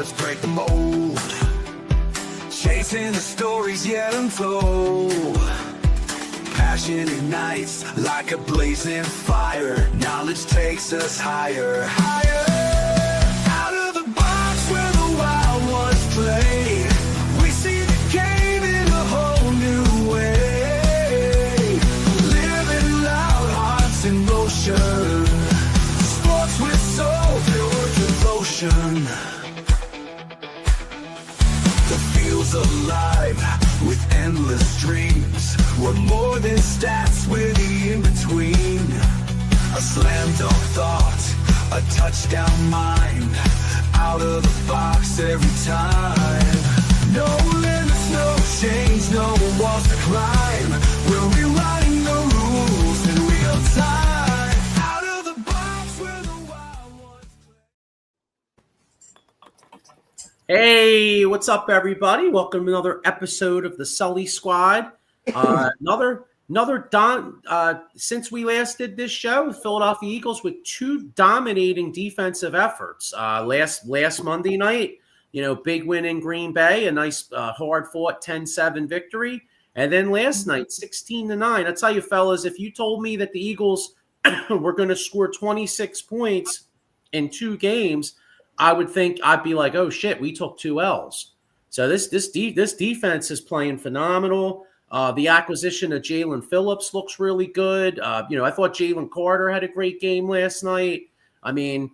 us break the mold. Chasing the stories yet untold. Passion ignites like a blazing fire. Knowledge takes us higher, higher. Out of the box where the wild ones play. We see the game in a whole new way. Living loud, hearts in motion. Sports with soul, filled with devotion. The field's alive with endless dreams. We're more than stats, we're the in-between. A slam dunk thought, a touchdown mind. Out of the box every time. No limits, no change, no walls to climb. We're rewriting the rules in real time. Out of the box where the wild ones play. Hey, what's up, everybody? Welcome to another episode of the Sully Squad. Since we last did this show, the Philadelphia Eagles with two dominating defensive efforts. Last Monday night, big win in Green Bay, a nice hard-fought 10-7 victory. And then last night, 16-9. I tell you, fellas, if you told me that the Eagles were going to score 26 points in two games, I'd be like, oh shit, we took two L's. So this defense is playing phenomenal. The acquisition of Jalen Phillips looks really good. I thought Jalen Carter had a great game last night. I mean,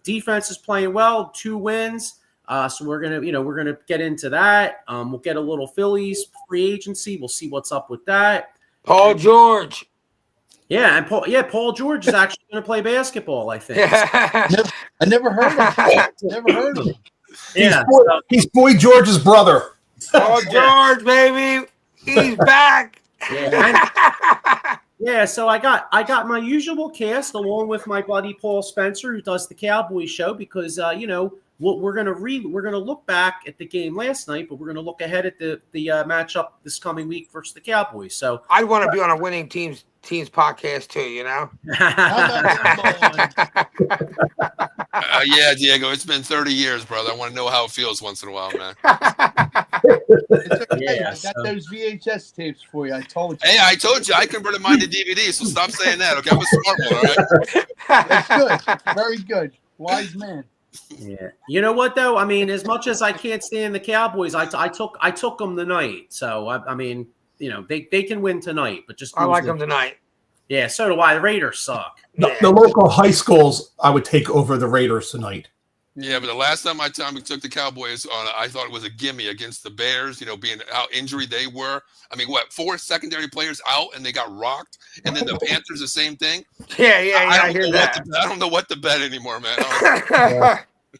defense is playing well, two wins. So we're gonna get into that. We'll get a little Phillies free agency. We'll see what's up with that. Paul George. Yeah, and Paul George is actually going to play basketball, I think. I never heard of him. Never heard of him. Yeah, He's Boy George's brother. Paul George, baby. He's back. Yeah, so I got my usual cast along with my buddy Paul Spencer, who does the Cowboys show, because we're gonna look back at the game last night, but we're gonna look ahead at the matchup this coming week versus the Cowboys. So I want to be on a winning teams podcast too. Yeah, Diego, it's been 30 years, brother. I want to know how it feels once in a while, man. It's okay. Yeah, I got those VHS tapes for you. I told you. Hey, I told you I converted mine to DVD, so stop saying that. Okay, I'm a smart one, all right? That's good. Very good. Wise man. yeah, you know what though? I mean, as much as I can't stand the Cowboys, I took them tonight. So I mean, they can win tonight, but just I like them tonight. Yeah, so do I. The Raiders suck. The local high schools, I would take over the Raiders tonight. Yeah, but the last time we took the Cowboys on, I thought it was a gimme against the Bears, being how injured they were. I mean, 4 secondary players out and they got rocked? And then the Panthers, the same thing? Yeah, I hear that. I don't know what to bet anymore, man.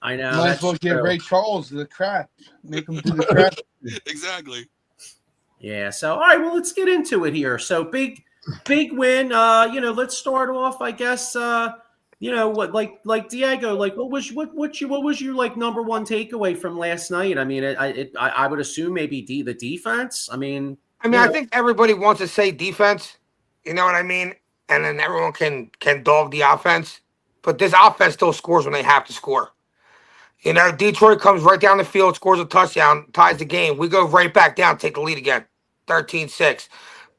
I know. Might as well give Ray Charles the crap. Make him do the crap. Exactly. Yeah, so all right, well, let's get into it here. So big win. Let's start off, I guess. Like Diego, what was your like number one takeaway from last night? I mean, I would assume maybe the defense. I mean, I think everybody wants to say defense. You know what I mean? And then everyone can dog the offense, but this offense still scores when they have to score. Detroit comes right down the field, scores a touchdown, ties the game. We go right back down, take the lead again, 13-6.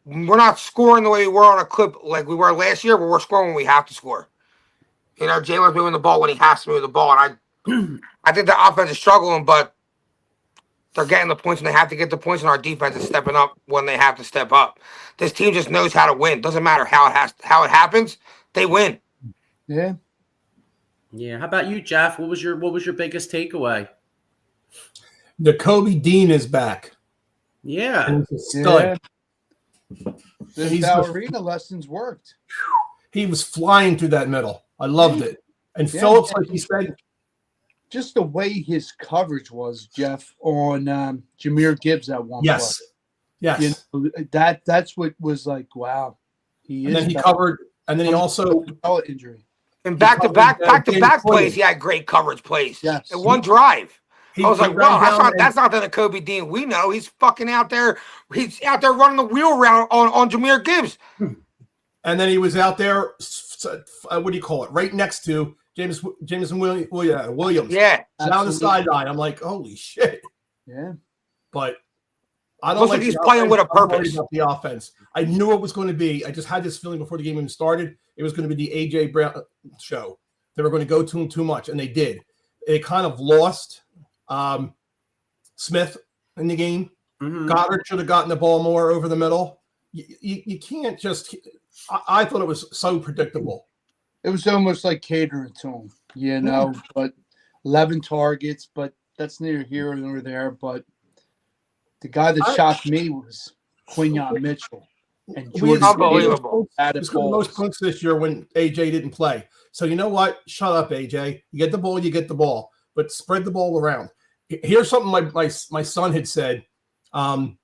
We're not scoring the way we were on a clip like we were last year, but we're scoring when we have to score. Jalen's moving the ball when he has to move the ball, and I think the offense is struggling, but they're getting the points when they have to get the points, and our defense is stepping up when they have to step up. This team just knows how to win. Doesn't matter how it happens, they win. Yeah. Yeah. How about you, Jeff? What was your biggest takeaway? Nakobe Dean is back. Yeah. And he's a stud. The ballerina lessons worked. He was flying through that middle. I loved it. And Phillips, like you said, just the way his coverage was, Jeff, on Jahmyr Gibbs at one point. Yes. That's what was like, wow. And then he covered, and then he also injury. And back-to-back plays, he had great coverage plays. Yes. And one drive. I was like, wow, that's not the Nakobe Dean we know. He's fucking out there. He's out there running the wheel around on Jahmyr Gibbs. And then he was out there, what do you call it, right next to Jameson Williams. Yeah. Down the Absolutely. sideline. I'm like, holy shit. Yeah. But I don't Looks like like he's the playing with a offense. I'm worried purpose. about the offense. I knew it was going to be. I just had this feeling before the game even started. It was going to be the A.J. Brown show. They were going to go to him too much, and they did. It kind of lost Smith in the game. Mhm. Goddard should have gotten the ball more over the middle. You can't just – I thought it was so predictable. It was almost like catering to him, you know, but 11 targets, but that's neither here nor there. But the guy that shocked me was Quinyon Mitchell. And Jordan Unbelievable. added He scored the most balls. points this year when A.J. didn't play. So you know what? Shut up, A.J. You get the ball, you get the ball. But spread the ball around. Here's something my son had said when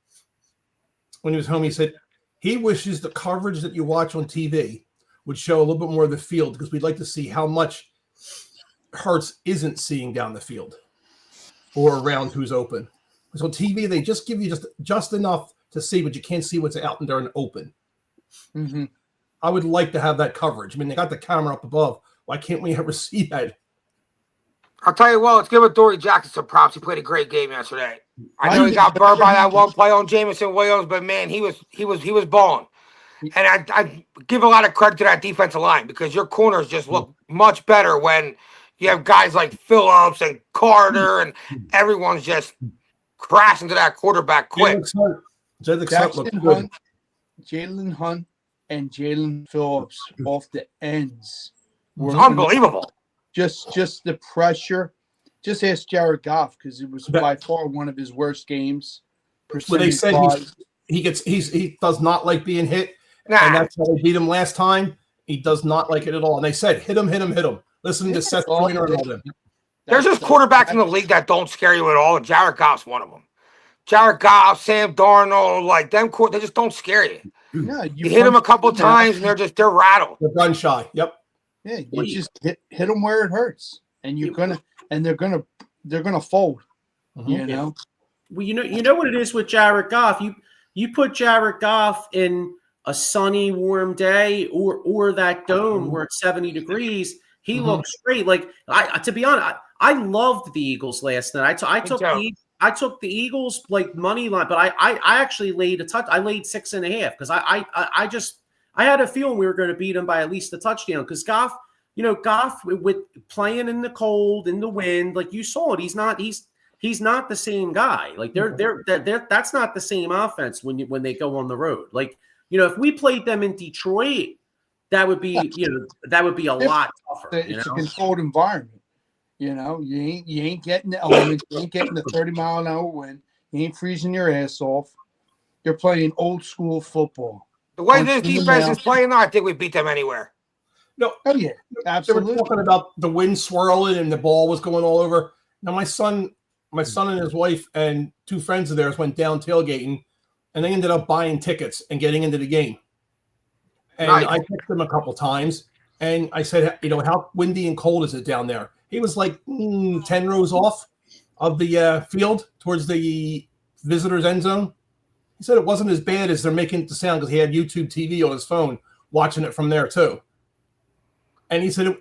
he was home. He said he wishes the coverage that you watch on TV would show a little bit more of the field because we'd like to see how much Hurts isn't seeing down the field or around who's open. Because on TV, they just give you just enough to see, but you can't see what's out there and open. Mm-hmm. I would like to have that coverage. I mean, they got the camera up above. Why can't we ever see that? I'll tell you what, let's give Dory Jackson some props. He played a great game yesterday. I know he got burned by that one play on Jameson Williams, but man, he was balling. And I give a lot of credit to that defensive line because your corners just look much better when you have guys like Phillips and Carter and everyone's just crashing to that quarterback quick. Jalen Hunt and Jalen Phillips off the ends were Unbelievable. Just the pressure. Just ask Jared Goff because it was by far one of his worst games. Well, they said he does not like being hit, and that's how they beat him last time. He does not like it at all. And they said, hit him. Listen to Seth Joyner and all them. There's just quarterbacks in the league that don't scare you at all, and Jared Goff's one of them. Jared Goff, Sam Darnold, like them, they just don't scare you. No, you hit them a couple times, and they're rattled. They're gun shy. Yep. Yeah, you just hit them where it hurts, and they're gonna fold. Mm-hmm. You know. Well, you know what it is with Jared Goff. You put Jared Goff in a sunny, warm day, or that dome where it's 70 degrees. He looks great. Like to be honest, I loved the Eagles last night. I took the Eagles like money line, but I actually laid a touch. I laid 6.5 because I had a feeling we were going to beat them by at least a touchdown because Goff with playing in the cold, in the wind, like you saw it, he's not the same guy. Like that's not the same offense when they go on the road. Like, if we played them in Detroit, that would be a lot tougher. It's a controlled environment. You ain't getting the elements. You ain't getting the 30-mile-an-hour wind. You ain't freezing your ass off. You're playing old school football. The way this defense is playing now, I think we beat them anywhere. No, oh yeah, absolutely. They were talking about the wind swirling and the ball was going all over. Now my son and his wife and two friends of theirs went down tailgating, and they ended up buying tickets and getting into the game. And nice. I picked them a couple times, and I said, how windy and cold is it down there? He was like 10 rows off of the field towards the visitor's end zone. He said it wasn't as bad as they're making it to sound because he had YouTube TV on his phone watching it from there too. And he said,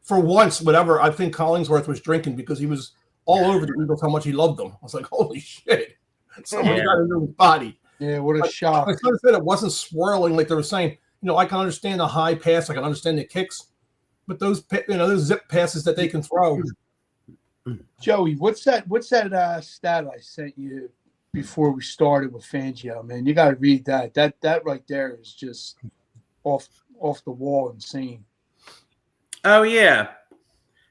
for once, whatever, I think Collingsworth was drinking because he was all over the Eagles how much he loved them. I was like, holy shit. Someone got into his body. Yeah, what a shock. I said it wasn't swirling like they were saying. I can understand the high pass. I can understand the kicks. But those zip passes that they can throw. Joey, what's that stat I sent you before we started with Fangio, man? You got to read that. That right there is just off the wall insane. Oh, yeah.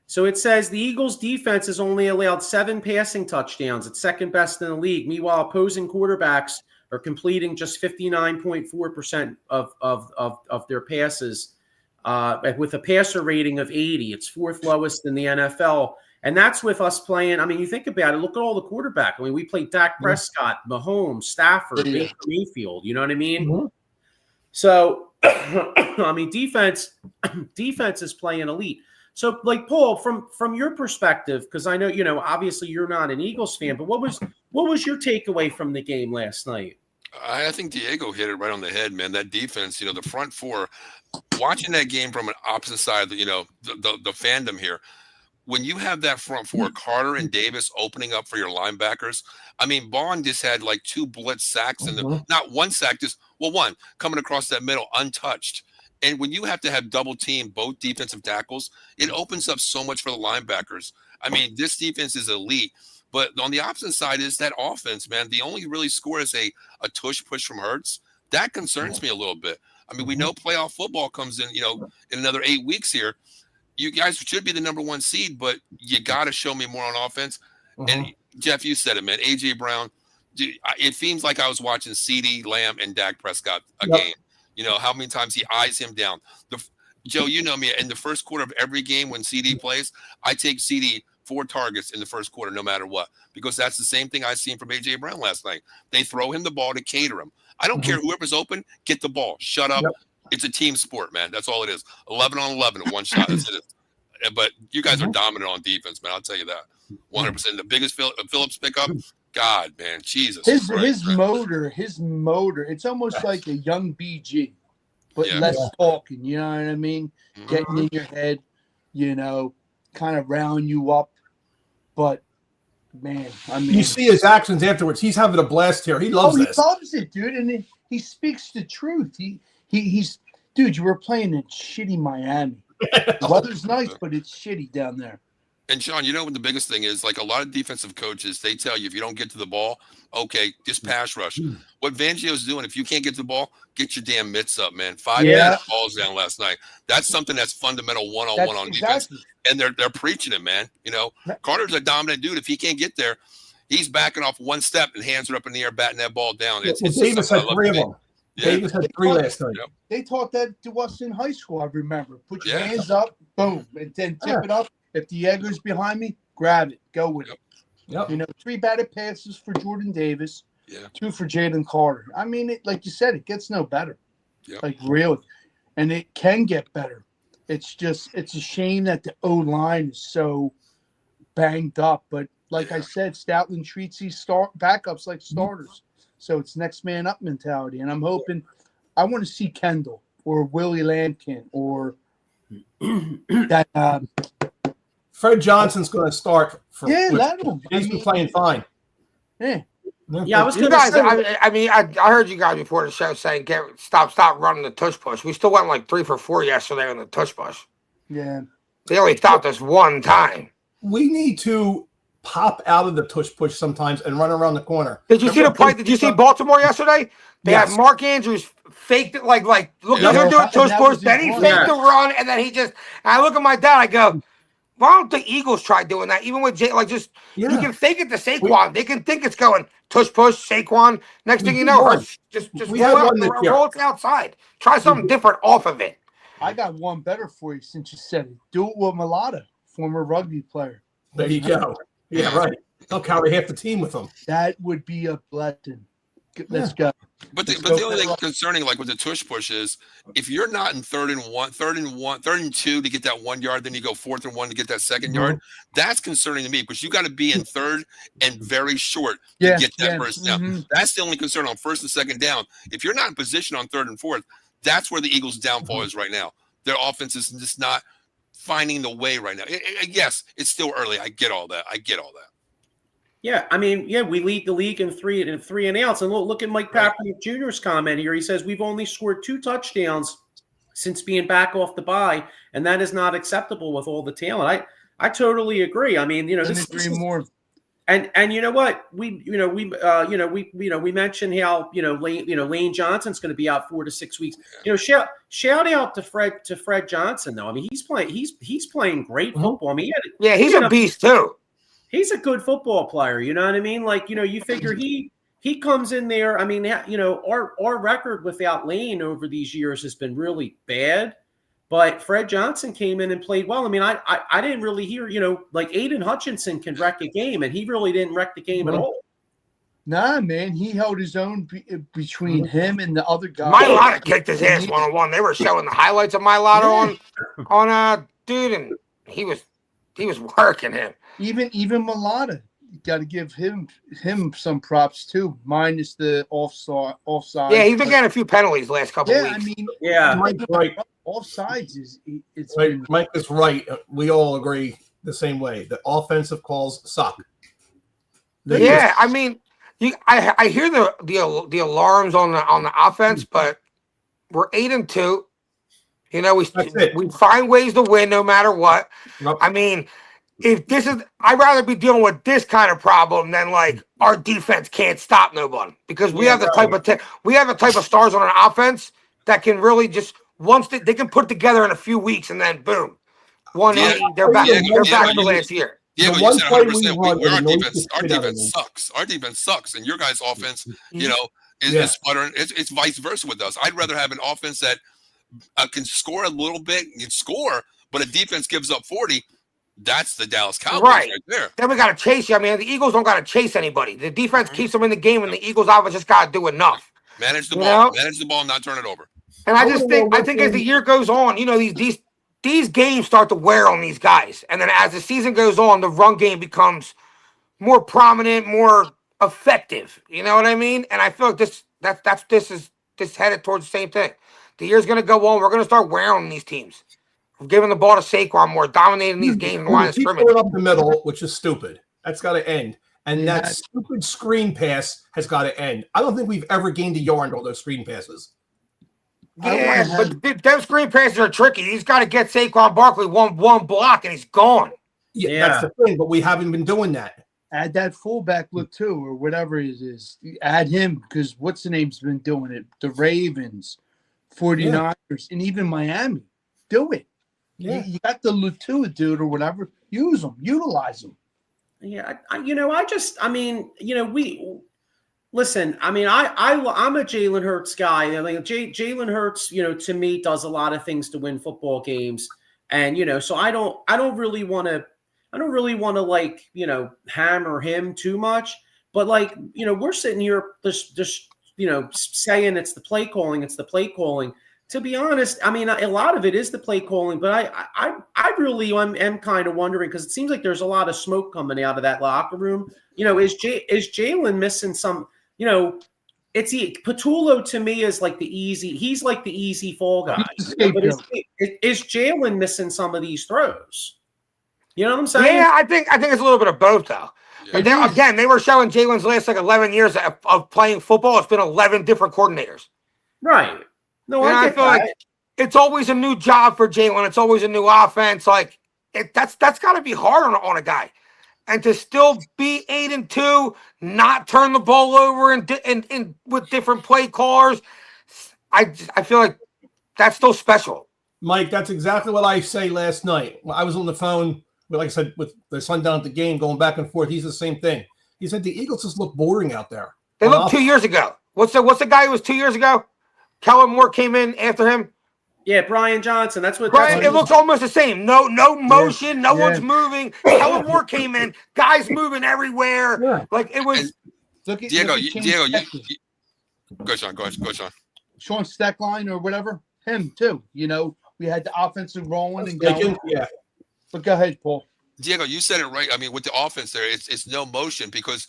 So it says the Eagles' defense has only allowed 7 passing touchdowns. It's second best in the league. Meanwhile, opposing quarterbacks are completing just 59.4% of their passes with a passer rating of 80. It's 4th lowest in the NFL. And that's with us playing. I mean, you think about it. Look at all the quarterback. I mean, we played Dak Prescott, Mahomes, Stafford, Baker Mayfield. You know what I mean? Mm-hmm. So, I mean, defense is playing elite. So, like, Paul, from your perspective, because I know, obviously you're not an Eagles fan, but what was your takeaway from the game last night? I think Diego hit it right on the head, man. That defense, the front four, watching that game from an opposite side, the fandom here. When you have that front four, Carter and Davis opening up for your linebackers, I mean, Bond just had like 2 blitz sacks and not one sack, one coming across that middle untouched. And when you have to have double team both defensive tackles, it opens up so much for the linebackers. I mean, this defense is elite. But on the opposite side is that offense, man. The only really score is a tush push from Hurts. That concerns me a little bit. I mean, we know playoff football comes in, in another 8 weeks here. You guys should be the number 1 seed, but you got to show me more on offense. And Jeff, you said it, man. A.J. Brown, it seems like I was watching CeeDee Lamb and Dak Prescott game. How many times he eyes him down. Joe, you know me. In the first quarter of every game when CeeDee plays, I take CeeDee 4 targets in the first quarter, no matter what, because that's the same thing I seen from A.J. Brown last night. They throw him the ball to cater him. I don't care whoever's open, get the ball. Shut up. Yep. It's a team sport, man. That's all it is. 11 on 11 at one shot. That's it. But you guys are dominant on defense, man. I'll tell you that. 100%. The biggest Phillips pickup, God, man, Jesus. His motor, it's almost like a young BG, but less talking, you know what I mean? Getting in your head, kind of round you up. But, man, I mean. You see his actions afterwards. He's having a blast here. He loves this. He loves it, dude. And he speaks the truth. He's dude, you were playing in shitty Miami. The weather's nice, but it's shitty down there. And Sean, what the biggest thing is? Like a lot of defensive coaches, they tell you if you don't get to the ball, okay, just pass rush. What Fangio's doing, if you can't get to the ball, get your damn mitts up, man. 5 balls down last night. That's something that's fundamental one-on-one on defense. And they're preaching it, man. Carter's a dominant dude. If he can't get there, he's backing off 1 step and hands are up in the air, batting that ball down. Davis had 3 of them. Davis had 3 last night. They taught that to us in high school, I remember. Put your hands up, boom, and then tip it up. If the Eggers behind me, grab it. Go with it. Yep. 3 batted passes for Jordan Davis, 2 for Jalen Carter. I mean, like you said, it gets no better. Yep. Like, really. And it can get better. It's a shame that the O-line is so banged up. But like I said, Stoutland treats these backups like starters. So it's next man up mentality. And I'm hoping – I want to see Kendall or Willie Lampkin or that Fred Johnson's going to start. Let him. He's been playing fine. Yeah. I was you guys. I heard you guys before the show saying stop running the tush push. We still went like 3 for 4 yesterday on the tush push. Yeah. They only stopped us 1 time. We need to pop out of the tush push sometimes and run around the corner. Did you see the play? Did you see Baltimore yesterday? They had Mark Andrews faked it like look at him doing tush push. Then he faked the run, and then I look at my dad. I go, why don't the Eagles try doing that? Even with you can fake it to Saquon. They can think it's going tush push Saquon. Next thing you know, just roll it outside. Try something different off of it. I got one better for you since you said it. Do it with Mulata, former rugby player. There you go. Yeah, right. They'll carry half the team with them. That would be a blessing. Let's go. But the only thing concerning, like with the tush push, is if you're not in 3rd and 2 to get that 1 yard, then you go 4th and 1 to get that 2nd yard. That's concerning to me because you got to be in 3rd and very short to get that first down. That's the only concern on 1st and 2nd down. If you're not in position on 3rd and 4th, that's where the Eagles' downfall is right now. Their offense is just not finding the way right now. Yes, it's still early. I get all that. Yeah, I mean, we lead the league in 3 and outs. And look at Mike Patrick Jr.'s comment here. He says we've only scored 2 touchdowns since being back off the bye, and that is not acceptable with all the talent. I totally agree. I mean, this is more. And you know what? We mentioned how Lane Johnson's going to be out 4 to 6 weeks. Shout out to Fred Johnson though. I mean, he's playing great football. I mean, he's a beast too. He's a good football player. You know what I mean? Like, you figure he comes in there. I mean, our record without Lane over these years has been really bad. But Fred Johnson came in and played well. I mean, I didn't really hear, like Aiden Hutchinson can wreck a game, and he really didn't wreck the game at all. Nah, man, he held his own between him and the other guy. Mailata kicked his ass 1-on-1. They were showing the highlights of Mailata on dude, and he was working him. Even Mailata, got to give him some props too, minus the offside. Yeah, he's been getting a few penalties last couple Yeah, I weeks. mean, Yeah. Mike's right. offsides it's Right, been Mike is right. We all agree the same way. The offensive calls suck. They Yeah, just- I mean, I hear the alarms on the offense, but we're 8-2. You know, That's it. we find ways to win no matter what. Yep. I mean, if this is, I'd rather be dealing with this kind of problem than like our defense can't stop no one, because we Yeah, have the type of we have the type of stars on our offense that can really just once they can put it together in a few weeks and then boom, 180, they're back. Diego, They're back Diego, to last year. Diego, The you one said play 100%. we run Our annoys defense, the shit out of me. sucks. Our defense sucks, and your guys' offense, you know, Yeah. is sputtering. It's vice versa with us. I'd rather have an offense that can score a little bit, you score, but a defense gives up 40. That's the Dallas Cowboys right there. Then we got to chase you. I mean, the Eagles don't got to chase anybody. The defense keeps them in the game, and the Eagles obviously just got to do enough. Manage the You ball, know? manage the ball, and not turn it over. And I just think as the year goes on, you know, these games start to wear on these guys, and then as the season goes on, the run game becomes more prominent, more effective. You know what I mean? And I feel like this is headed towards the same thing. The year's going to go on. We're going to start wearing on these teams. We're giving the ball to Saquon more, dominating these games in the line of Keep scrimmage. it up the middle, which is stupid. That's got to end. And that stupid screen pass has got to end. I don't think we've ever gained a yard on all those screen passes. Yeah, but those screen passes are tricky. He's got to get Saquon Barkley one block, and he's gone. Yeah, that's the thing, but we haven't been doing that. Add that fullback look too, or whatever it is. Add him, because what's the name's been doing it? The Ravens, 49ers, and even Miami. Do it. Yeah. You got the look too, dude, or whatever. Use them. Utilize them. Yeah, listen. I mean, I'm a Jalen Hurts guy. Like Jalen Hurts, to me does a lot of things to win football games, and so I don't really want to like hammer him too much. But like we're sitting here just saying it's the play calling. To be honest, I mean, a lot of it is the play calling, but I really am kind of wondering, because it seems like there's a lot of smoke coming out of that locker room. Is Jalen missing some? It's Patullo to me is like he's like the easy fall guy. But is Jalen missing some of these throws? You know what I'm saying? Yeah, I think it's a little bit of both though. Yeah. Again, they were showing Jalen's last like 11 years of playing football. It's been 11 different coordinators. Right. No, I feel like it's always a new job for Jalen. It's always a new offense. Like that's got to be hard on a guy, and to still be 8-2, not turn the ball over and with different play callers. I feel like that's still special. Mike, that's exactly what I say last night. I was on the phone, like I said, with the son down at the game, going back and forth. He's the same thing. He said the Eagles just look boring out there. They looked 2 years ago. What's the guy who was 2 years ago? Kellen Moore came in after him. Yeah, Brian Johnson. That's what. Right, it looks almost the same. No motion. No one's moving. Kellen Moore came in. Guys moving everywhere. Yeah. Like it was. Diego, go Sean. Sean Steckline or whatever. Him too. We had the offensive rolling and going. Yeah. But go ahead, Paul. Diego, you said it right. I mean, with the offense there, it's no motion, because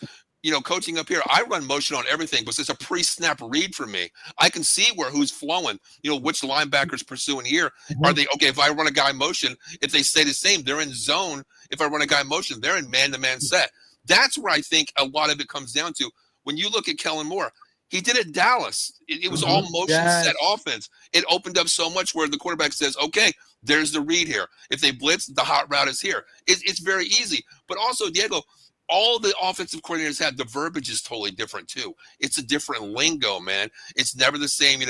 coaching up here, I run motion on everything, but it's a pre-snap read for me. I can see who's flowing, which linebackers pursuing here. Mm-hmm. Are they okay? If I run a guy motion, if they stay the same, they're in zone. If I run a guy motion, they're in man-to-man set. That's where I think a lot of it comes down to. When you look at Kellen Moore, he did it at Dallas. It was all motion set offense. It opened up so much where the quarterback says, okay, there's the read here. If they blitz, the hot route is here. It's very easy. But also, Diego, all the offensive coordinators have, the verbiage is totally different too. It's a different lingo, man. It's never the same.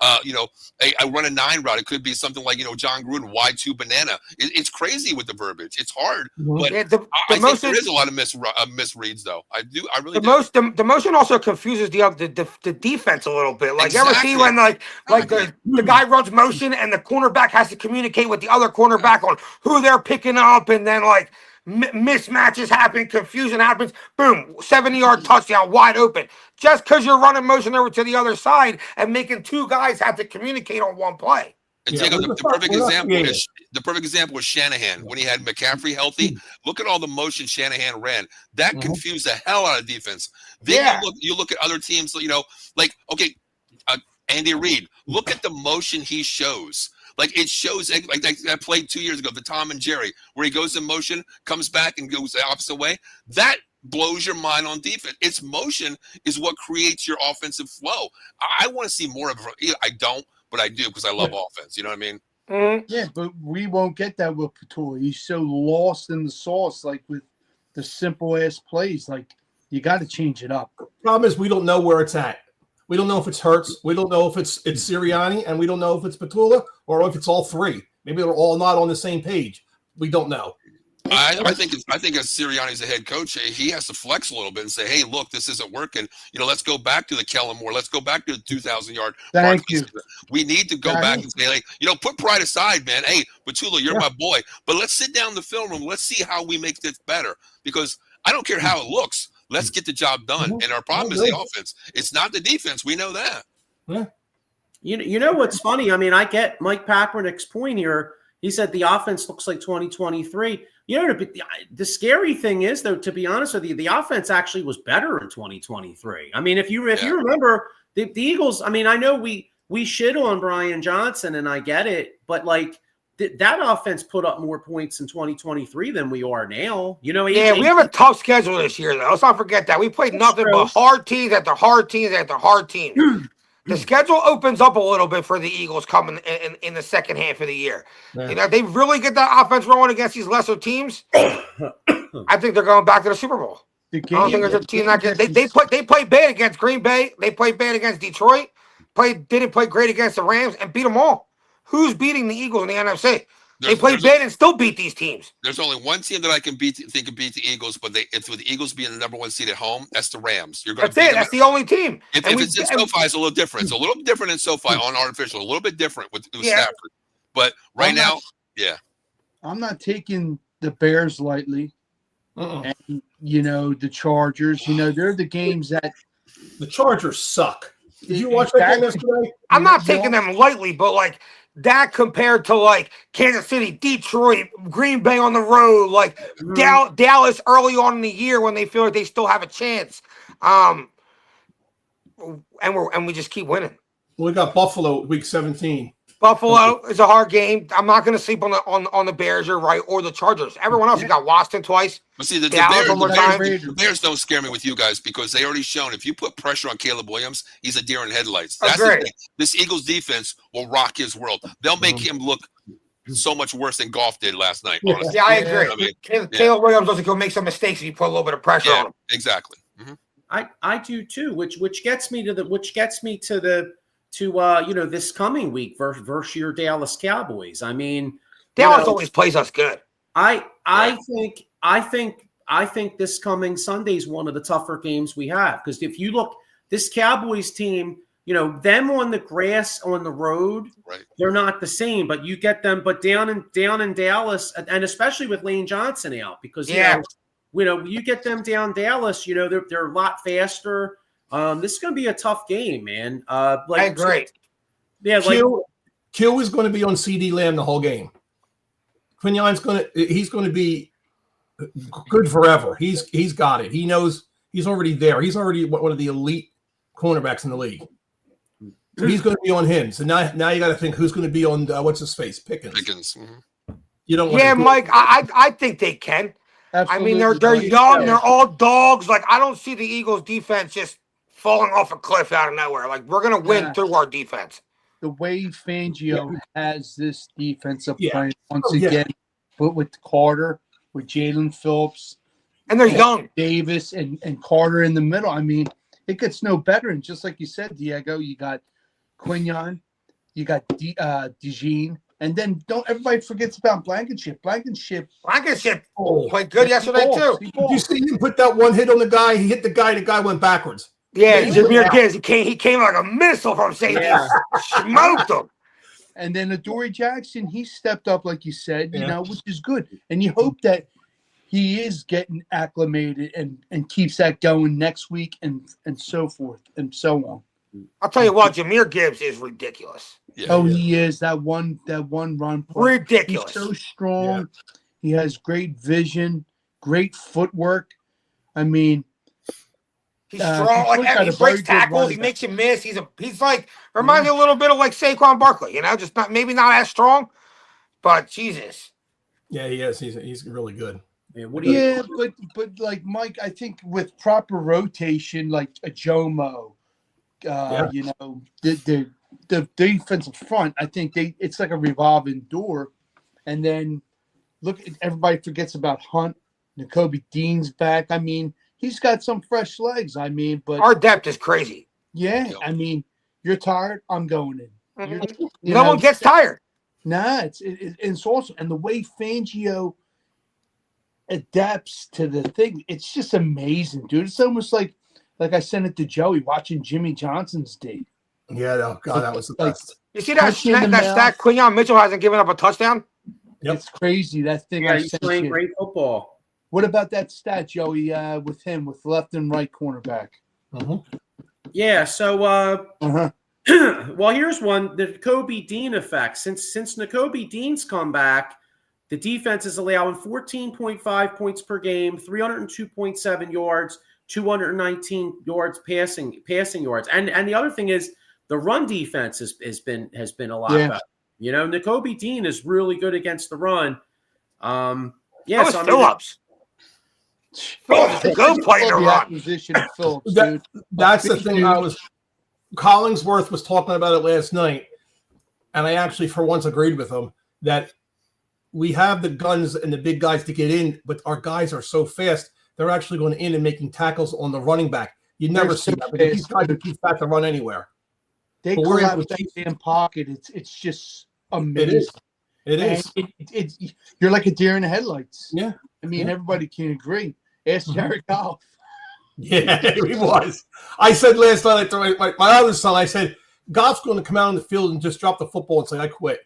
I run a 9 route. It could be something like John Gruden, wide 2 banana. It's crazy with the verbiage. It's hard, but I think there is a lot of misreads though. I really do. The motion also confuses the defense a little bit. Like Exactly. You ever see when the guy runs motion and the cornerback has to communicate with the other cornerback on who they're picking up, and then mismatches happen, confusion happens, boom, 70-yard touchdown, wide open. Just because you're running motion over to the other side and making 2 guys have to communicate on one play. And Yeah, Diego, we're the not- perfect we're not example creative. is Shanahan when he had McCaffrey healthy. Look at all the motion Shanahan ran. That confused the hell out of defense. Then you look at other teams, like Andy Reid. Look at the motion he shows. Like it shows, like that play 2 years ago, the Tom and Jerry, where he goes in motion, comes back and goes the opposite way. That blows your mind on defense. Its motion is what creates your offensive flow. I want to see more of it. I don't, but I do because I love offense. You know what I mean? Yeah, but we won't get that with Patula. He's so lost in the sauce, like with the simple ass plays. Like you got to change it up. Problem is we don't know where it's at. We don't know if it's Hurts. We don't know if it's Sirianni, and we don't know if it's Patula or if it's all three. Maybe they're all not on the same page. We don't know. I think as Sirianni's the head coach, he has to flex a little bit and say, "Hey, look, this isn't working. Let's go back to the Kellen Moore. Let's go back to the 2,000-yard." Thank you. We need to go back and say, like, put pride aside, man. Hey, Patula, you're my boy, but let's sit down in the film room. Let's see how we make this better. Because I don't care how it looks. Let's get the job done. And our problem is the offense. It's not the defense. We know that. Yeah. You know what's funny? I mean, I get Mike Papernick's point here. He said the offense looks like 2023. The scary thing is, though, to be honest with you, the offense actually was better in 2023. I mean, if you remember the Eagles, I mean, I know we shit on Brian Johnson, and I get it, but like that offense put up more points in 2023 than we are now. We have a tough schedule this year, though. Let's not forget that. We played nothing but hard teams after hard teams after hard teams. The schedule opens up a little bit for the Eagles coming in the second half of the year. Yeah. They really get that offense rolling against these lesser teams. I think they're going back to the Super Bowl. I don't think there's a team that can. They played bad against Green Bay. They played bad against Detroit. Didn't play great against the Rams and beat them all. Who's beating the Eagles in the NFC? They played bad and still beat these teams. There's only one team that I can think can beat the Eagles, but it's with the Eagles being the number one seed at home. That's the Rams. That's it. That's the only team. If it's in SoFi, it's a little different. It's a little different in SoFi on artificial. A little bit different with Stafford. But right now, I'm not taking the Bears lightly. And the Chargers. They're the games that the Chargers suck. Did you watch that game yesterday? I'm not taking them lightly, but like that compared to like Kansas City, Detroit, Green Bay on the road, like Dallas early on in the year when they feel like they still have a chance, and we just keep winning. We got Buffalo week 17. Buffalo is a hard game. I'm not going to sleep on the Bears. You're right, or the Chargers. Everyone else, you got Washington twice. But see, the Bears don't scare me with you guys because they already shown if you put pressure on Caleb Williams, he's a deer in headlights. That's the thing. This Eagles defense will rock his world. They'll make him look so much worse than Goff did last night. Honestly. Yeah, I agree. Caleb Williams doesn't go make some mistakes if you put a little bit of pressure on him. Exactly. Mm-hmm. I do too, which gets me to this coming week versus your Dallas Cowboys. I mean, Dallas always plays us good. I think this coming Sunday is one of the tougher games we have because if you look, this Cowboys team, them on the grass on the road, they're not the same. But you get them, but down in Dallas, and especially with Lane Johnson out, because you get them down Dallas, they're a lot faster. This is going to be a tough game, man. I agree. Q is going to be on CD Lamb the whole game. Quignon's he's going to be good forever. He's got it. He knows he's already there. He's already one of the elite cornerbacks in the league. So he's going to be on him. So now you got to think who's going to be on what's his face Pickens. Mm-hmm. You don't. Mike. I think they can. Absolutely. I mean, they're young. They're all dogs. Like I don't see the Eagles defense just falling off a cliff out of nowhere. Like we're going to win through our defense. The way Fangio has this defensive plan once again, but with Carter, with Jalen Phillips, and they're young, Davis and Carter in the middle. I mean, it gets no better. And just like you said, Diego, you got Quignon, you got DeJean, and then don't everybody forgets about Blankenship. Blankenship played good yesterday too. Did you see him put that one hit on the guy? He hit the guy went backwards. Yeah, Jameer Gibbs. He came like a missile from safety. Smoked him. And then Adoree Jackson, he stepped up, like you said, which is good. And you hope that he is getting acclimated and keeps that going next week and so forth and so on. I'll tell you what, Jameer Gibbs is ridiculous. Yeah, Oh, he is that one run play. Ridiculous. He's so strong. He has great vision, great footwork. I mean, He's strong. Detroit got He a very breaks good tackles. running He back. makes you miss. He's like reminds me a little bit of like Saquon Barkley. Just maybe not as strong, but Jesus. Yeah, he is. He's really good. Yeah, what do you? Yeah, but like Mike, I think with proper rotation, like a Jomo, you know, the defensive front, I think it's like a revolving door. And then look, everybody forgets about Hunt. N'Kobe Dean's back. I mean, he's got some fresh legs. I mean, but Our depth is crazy. yeah, I mean, you're tired. I'm going in. No one gets tired. Nah, it's awesome, and the way Fangio adapts to the thing, it's just amazing, dude. It's almost like I sent it to Joey watching Jimmy Johnson's day. Yeah, oh God, that was the Like, best. You see that Punch you in the that mouth. stat? Quinyon Mitchell hasn't given up a touchdown. Yep. It's crazy that thing. Yeah, I he's sent playing you. great football. What about that stat, Joey? With him, with left and right cornerback. Yeah. So, Uh-huh. well, here's one: the N'Kobe Dean effect. Since N'Kobe Dean's come back, the defense is allowing 14.5 points per game, 302.7 yards, 219 yards passing yards, and the other thing is the run defense has been a lot better. You know, N'Kobe Dean is really good against the run. Yeah, so Phillips. Phillips is good playing the The run. acquisition of Phillips, dude. That's the thing. Collingsworth was talking about it last night, and I actually, for once, agreed with him that we have the guns and the big guys to get in, but our guys are so fast. They're actually going in and making tackles on the running back. You never see that. Because these guys are too fast to run anywhere. They But we're collapse able to- that damn pocket. It's just amazing. It is. And you're like a deer in the headlights. Yeah. I mean, everybody can agree. Ask Jared Goff. Yeah, he was. I said last night to my other son, I said, Goff's going to come out on the field and just drop the football and say, I quit.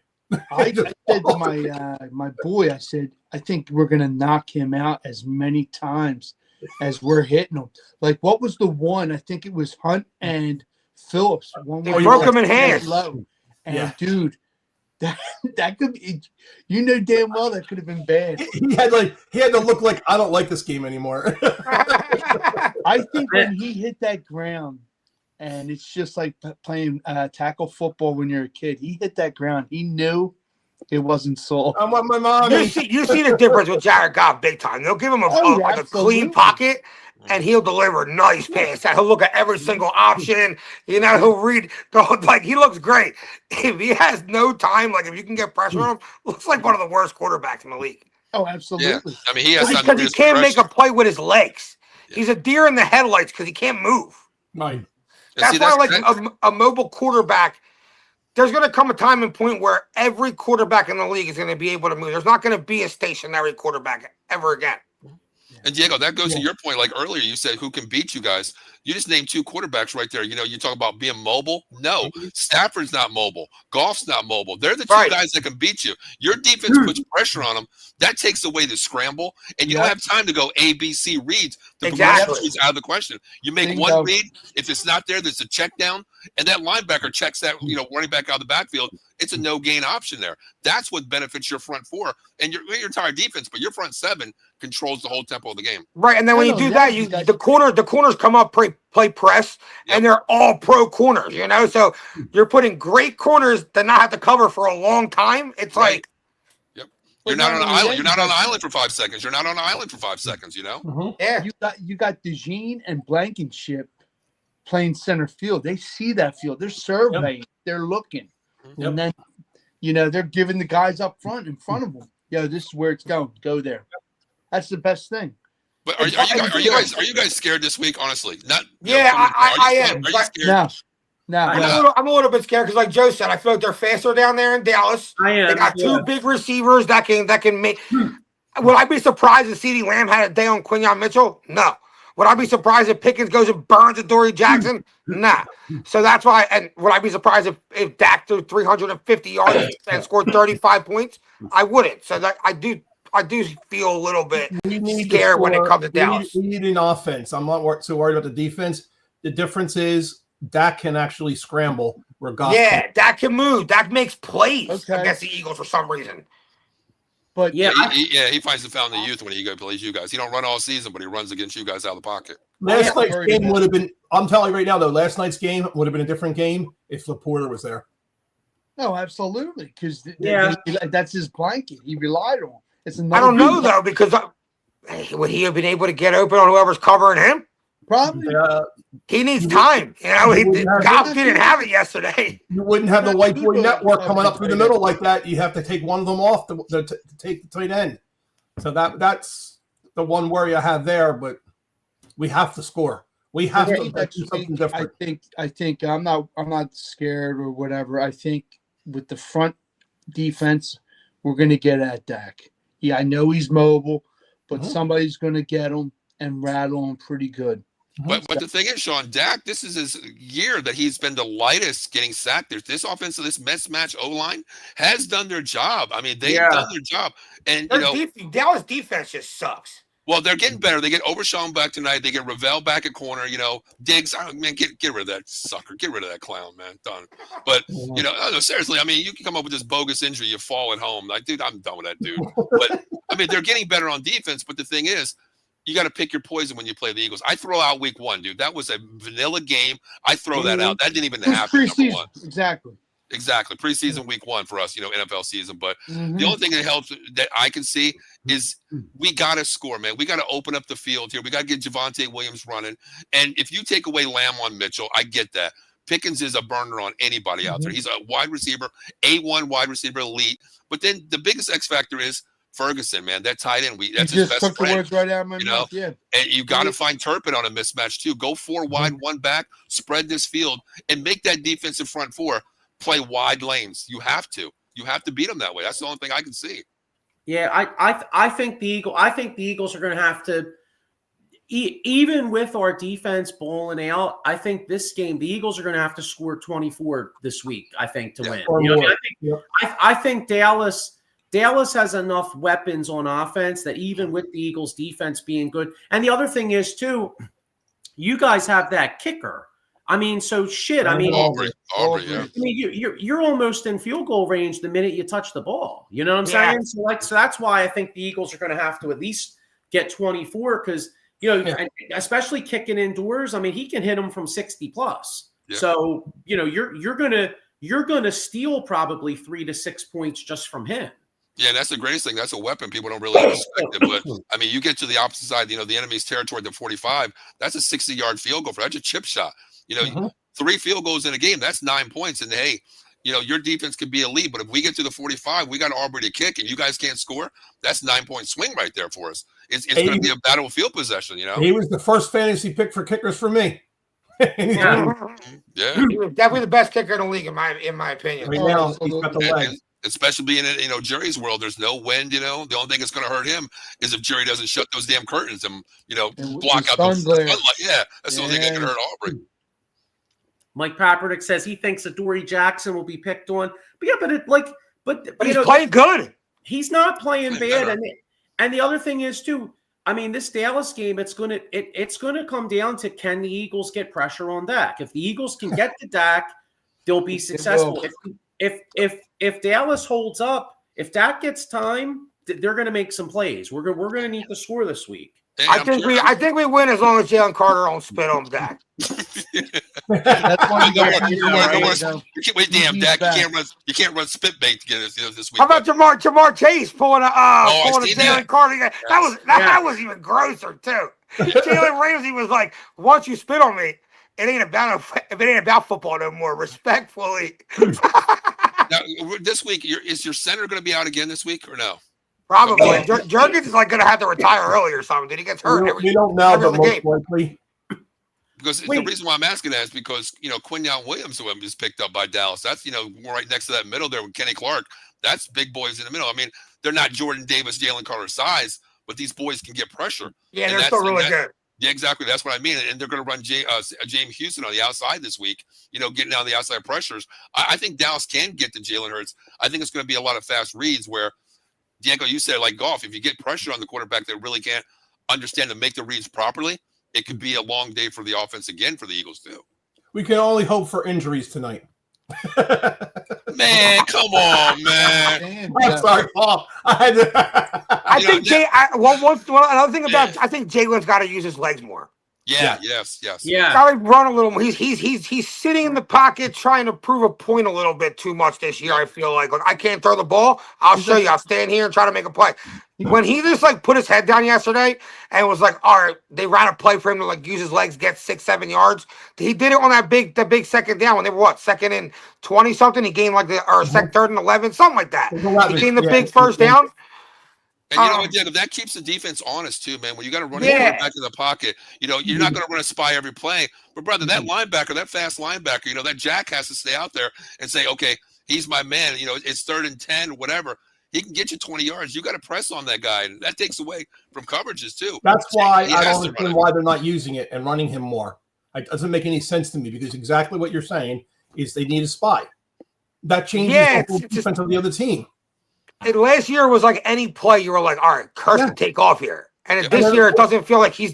I said to my boy, I said, I think we're going to knock him out as many times as we're hitting him. Like, what was the one? I think it was Hunt and Phillips. They broke him in half. Low. And, Yeah. dude, that could be, you know damn well that could have been bad. He had to look like, I don't like this game anymore. I think when he hit that ground, and it's just like playing tackle football when you're a kid, he hit that ground. He knew it wasn't soft. I'm on my mom. You see the difference with Jared Goff big time. They'll give him a clean absolutely. pocket, and he'll deliver a nice pass. He'll look at every single option. You know, he'll read. Like, he looks great. If he has no time, like if you can get pressure on him, looks like one of the worst quarterbacks in the league. Oh, absolutely. Yeah, I mean, he has Because he can't make a play with his legs. He's a deer in the headlights because he can't move. Right. That's why, like a mobile quarterback, there's going to come a time and point where every quarterback in the league is going to be able to move. There's not going to be a stationary quarterback ever again. And Diego, that goes to your point. Like earlier, you said who can beat you guys. You just named two quarterbacks right there. You know, you talk about being mobile. No, Stafford's not mobile. Goff's not mobile. They're the two guys that can beat you. Your defense puts pressure on them. That takes away the scramble, and you don't have time to go A, B, C reads. The progression is out of the question. You make one read. If it's not there, there's a check down, and that linebacker checks that running back out of the backfield. It's a no gain option there. That's what benefits your front four and your entire defense. But your front seven controls the whole tempo of the game. Right, and then when you do that, the corners come up, play press, and they're all pro corners. You know, so you're putting great corners that not have to cover for a long time. It's like, you're not on an island. You're not on an island for 5 seconds. You're not on an island for 5 seconds. You know. Yeah, you got DeJean and Blankenship playing center field. They see that field. They're surveying. They're looking. And then, they're giving the guys up front in front of them. This is where it's going. Go there. That's the best thing. But are you guys scared this week? Honestly, not. I am. Are you scared? No. I'm a little bit scared because, like Joe said, I feel like they're faster down there in Dallas. I am. They got two big receivers that can make. Would I be surprised if CeeDee Lamb had a day on Quinyon Mitchell? No. Would I be surprised if Pickens goes and burns at Dory Jackson? Nah. So that's why. And would I be surprised if Dak threw 350 yards and scored 35 points? I wouldn't. So that I do feel a little bit scared when it comes to Dallas. We need an offense. I'm not so worried about the defense. The difference is Dak can actually scramble. where Goff. Yeah, Dak can move. Dak makes plays Okay. against the Eagles for some reason. But Yeah, He finds the fountain of youth when he plays you guys. He don't run all season, but he runs against you guys out of the pocket. Last night's heard game that. would have been. I'm telling you right now, though, last night's game would have been a different game if Laporta was there. no, absolutely, because Yeah. that's his blanket. He relied on. It's I another don't know though because would he have been able to get open on whoever's covering him? Probably. He needs time. You know, wouldn't have Goff didn't have it yesterday. You wouldn't have the white boy People network are coming up through the tight middle end. like that. You have to take one of them off to take the tight end. So that's the one worry I have there. But we have to score. We have to do something different. I think I'm not scared or whatever. I think with the front defense, we're going to get at Dak. Yeah, I know he's mobile, but somebody's going to get him and rattle him pretty good. But the thing is, Sean, Dak, this is his year that he's been the lightest getting sacked. This offensive, this mismatch O-line has done their job. I mean, they've done their job. And, Dallas defense just sucks. Well, they're getting better. They get Overshawn back tonight. They get Ravel back at corner. Diggs. Man, get rid of that sucker. Get rid of that clown, man. Done. But no, seriously. I mean, you can come up with this bogus injury. You fall at home. Like, dude, I'm done with that dude. But I mean, they're getting better on defense. But the thing is, you got to pick your poison when you play the Eagles. I throw out week 1, dude. That was a vanilla game. I throw that out. That didn't even happen. Number one. Exactly. Preseason week 1 for us, NFL season. But the only thing that helps that I can see is we got to score, man. We got to open up the field here. We got to get Javonte Williams running. And if you take away Lamb on Mitchell, I get that. Pickens is a burner on anybody out there. He's a wide receiver, A1 wide receiver elite. But then the biggest X factor is Ferguson, man. That tight end. That's his best friend. The words right out of my mouth. Yeah. And you got to find Turpin on a mismatch too. Go 4 wide, 1 back, spread this field, and make that defensive front 4 play wide lanes. You have to beat them that way. That's the only thing I can see. Yeah, I think the Eagles are going to have to, even with our defense bowling out. I think this game the Eagles are going to have to score 24 this week. I think to win. I think Dallas has enough weapons on offense that even with the Eagles defense being good, and the other thing is too, you guys have that kicker. I mean, so shit. I mean, Aubrey, yeah. I mean, you're almost in field goal range the minute you touch the ball. You know what I'm saying? So that's why I think the Eagles are going to have to at least get 24 because and especially kicking indoors. I mean, he can hit them from 60 plus. Yeah. So you're gonna steal probably 3 to 6 points just from him. Yeah, that's the greatest thing. That's a weapon. People don't really respect it. But, I mean, you get to the opposite side, the enemy's territory, the 45, that's a 60-yard field goal. That's a chip shot. 3 field goals in a game, that's 9 points. And, hey, your defense could be elite. But if we get to the 45, we got Aubrey to kick, and you guys can't score, that's 9-point swing right there for us. It's going to be a battlefield possession, He was the first fantasy pick for kickers for me. Yeah. He was definitely the best kicker in the league, in my opinion. Right now, he's got the leg. Especially being in Jerry's world, there's no wind. The only thing that's going to hurt him is if Jerry doesn't shut those damn curtains and block out the sunlight. Yeah, that's the only thing that can hurt Aubrey. Mike Papernick says he thinks Adoree Jackson will be picked on, but he's playing good. He's not playing bad, and the other thing is too. I mean, this Dallas game, it's gonna come down to can the Eagles get pressure on Dak? If the Eagles can get to Dak, they'll be successful. If Dallas holds up, if Dak gets time, they're going to make some plays. We're going to need to score this week. I think we win as long as Jalen Carter don't spit on Dak. That's why Wait, damn, Dak, you can't run spit bait to get this week. How about Jamar Chase pulling a Jalen Carter? That was even grosser too. Jalen Ramsey was like, "Once you spit on me, it ain't about football no more." Respectfully. Now, this week, is your center going to be out again this week or no? Probably. Jurgens is going to have to retire early or something. Did he get hurt? We don't know, but most likely. Because the reason why I'm asking that is because Quinyon Williams is picked up by Dallas. That's right next to that middle there with Kenny Clark. That's big boys in the middle. I mean, they're not Jordan Davis, Jalen Carter size, but these boys can get pressure. Yeah, they're still really good. Yeah, exactly. That's what I mean. And they're going to run James Houston on the outside this week, getting out of the outside pressures. I think Dallas can get to Jalen Hurts. I think it's going to be a lot of fast reads where, Diego, you said like golf, if you get pressure on the quarterback that really can't understand to make the reads properly, it could be a long day for the offense again for the Eagles too. We can only hope for injuries tonight. Man, come on, man. Damn, I'm Jeff. sorry, Paul. I You think know, another thing about I think Jalen's got to use his legs more. yes, yes. Yeah. Got to run a little more. He's sitting in the pocket trying to prove a point a little bit too much this year. I feel like I can't throw the ball. I'll show you. I'll stand here and try to make a play. When he just like put his head down yesterday and was like, all right, they ran a play for him to like use his legs, get 6-7 yards. He did it on that big second down when they were what, 2nd and 20 something. He gained like third and 11, something like that. He gained the big first down. And you know what, Diego, that keeps the defense honest too, man. When you got to run it back to the pocket, you know, you're not going to run a spy every play. But brother, that linebacker, that fast linebacker, you know, that Jack has to stay out there and say, okay, he's my man. You know, it's 3rd and 10, whatever. He can get you 20 yards. You got to press on that guy, and that takes away from coverages too. That's why He I has don't to understand run why they're not using it and running him more. It doesn't make any sense to me because exactly what you're saying is they need a spy. That changes the whole defense of the other team. Last year was like any play you were like, all right, Curse can take off here. And this year it doesn't feel like he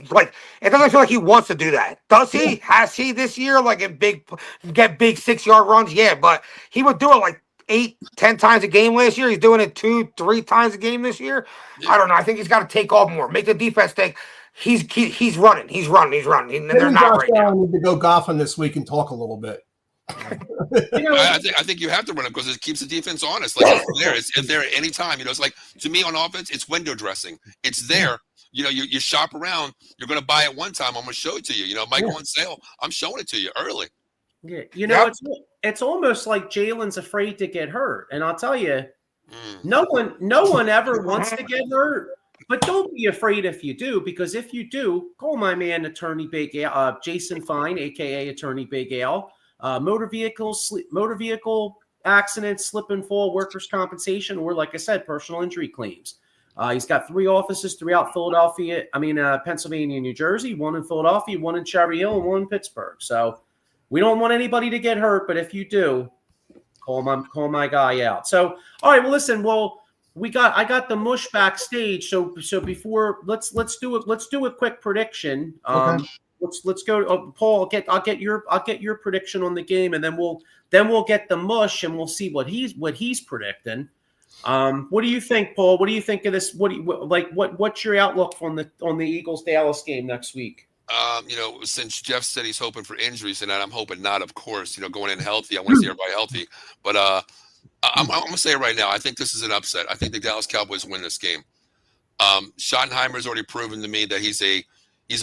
wants to do that. Does he? Has he this year like get big 6-yard runs? Yeah, but he would do it like 8-10 times a game last year. He's doing it 2-3 times a game this year. I don't know. I think he's got to take off more. Make the defense take. He's running. And they're not right now. I need to go golfing this week and talk a little bit. I think you have to run it because it keeps the defense honest. Like it's there at any time. You know, it's like to me on offense, it's window dressing. It's there. You know, you shop around. You're going to buy it one time. I'm going to show it to you. You know, it might go on sale. I'm showing it to you early. Yeah, you know, it's almost like Jalen's afraid to get hurt, and I'll tell you, no one ever wants to get hurt. But don't be afraid if you do, because if you do, call my man Attorney Big Al, Jason Fine, aka Attorney Big Al. Motor vehicle accidents, slip and fall, workers' compensation, or like I said, personal injury claims. He's got 3 offices throughout Pennsylvania and New Jersey, 1 in Philadelphia, 1 in Cherry Hill, and 1 in Pittsburgh. So we don't want anybody to get hurt, but if you do, call my guy out. So, all right, well, listen, I got the mush backstage. So before let's do a quick prediction. Okay. Let's go, Paul. I'll get your prediction on the game, and then we'll get the mush, and we'll see what he's predicting. What do you think, Paul? What do you think of this? What's your outlook on the Eagles Dallas game next week? You know, since Jeff said he's hoping for injuries, and I'm hoping not, of course. You know, going in healthy, I want to see everybody healthy. But I'm gonna say it right now. I think this is an upset. I think the Dallas Cowboys win this game. Schottenheimer's already proven to me that he's a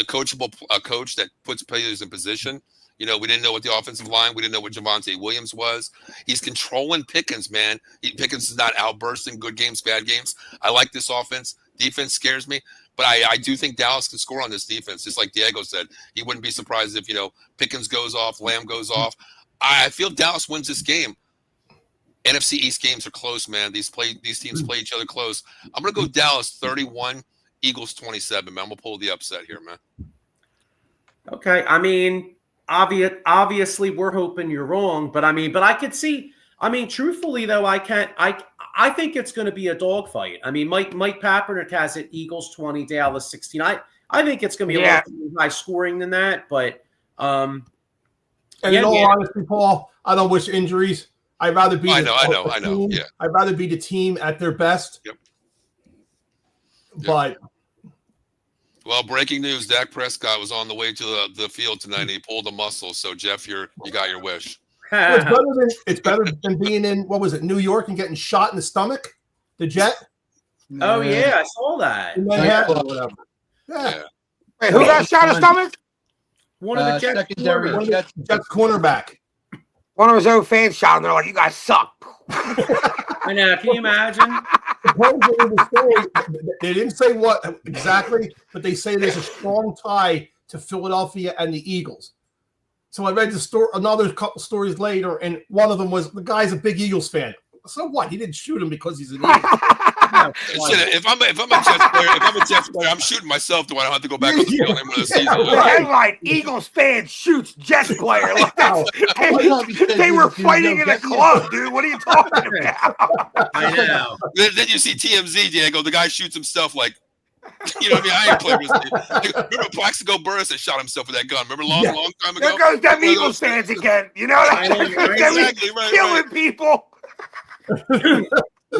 coachable coach that puts players in position. You know, we didn't know what the offensive line. We didn't know what Javonte Williams was. He's controlling Pickens, man. Pickens is not outbursting good games, bad games. I like this offense. Defense scares me. But I do think Dallas can score on this defense. Just like Diego said, he wouldn't be surprised if, you know, Pickens goes off, Lamb goes off. I feel Dallas wins this game. NFC East games are close, man. These teams play each other close. I'm going to go Dallas 31, Eagles 27, man. I'm going to pull the upset here, man. Okay. I mean, obviously we're hoping you're wrong, but I could see, truthfully though, I think it's going to be a dogfight. I mean, Mike Papernick has it Eagles 20, Dallas 16. I think it's going to be a lot high scoring than that, but and in all honesty, Paul, I don't wish injuries. I'd rather be I know. Yeah. I'd rather be the team at their best. Yep. But well, breaking news: Dak Prescott was on the way to the field tonight, and he pulled a muscle. So, Jeff, you got your wish. it's better than being in New York and getting shot in the stomach. The Jet. Oh yeah, I saw that. Or whatever. Yeah. Wait, who got shot in the stomach? One of the Jets cornerback. One of his own fans shot, and they're like, "You guys suck." I know. Can you imagine? They didn't say what exactly, but they say there's a strong tie to Philadelphia and the Eagles. So I read the story, another couple stories later, and one of them was the guy's a big Eagles fan. So what? He didn't shoot him because he's an Eagles. If I'm a Jets player, I'm shooting myself. Do I don't have to go back on the field for the season? Headline: Eagles fan shoots Jets player. They were fighting in a club, dude. What are you talking about? I know. Then you see TMZ, Diego. The guy shoots himself like. You know what I mean? I ain't playing with Steve. Like, remember Plaxico Burress that shot himself with that gun? Remember long time ago? There goes them One of Eagles those- fans again. You know what I mean? Exactly, right, Killing people.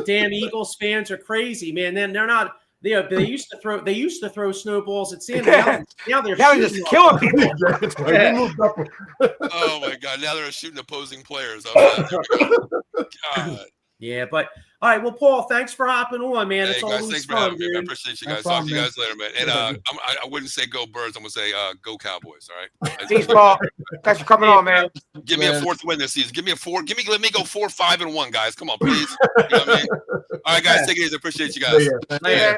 Damn Eagles fans are crazy, man. Then they're not. They used to throw snowballs at Santa. Yeah. Now they're Now they're shooting just killing them. people. That's right. They moved up. Oh my God! Now they're shooting opposing players. God. Yeah, but all right. Well, Paul, thanks for hopping on, man. Hey it's guys, always thanks for fun, having me. Man. I dude. appreciate you No guys. problem, Talk to you man. guys later, man. And I wouldn't say go Birds. I'm gonna say go Cowboys. All right. Peace, Paul. Thanks for coming on, man. Give me a Man. 4th win this season. Give me a 4. Let me go 4-5-1, guys. Come on, please. You know what I mean? All right, guys. Take it easy. Appreciate you guys. Yeah.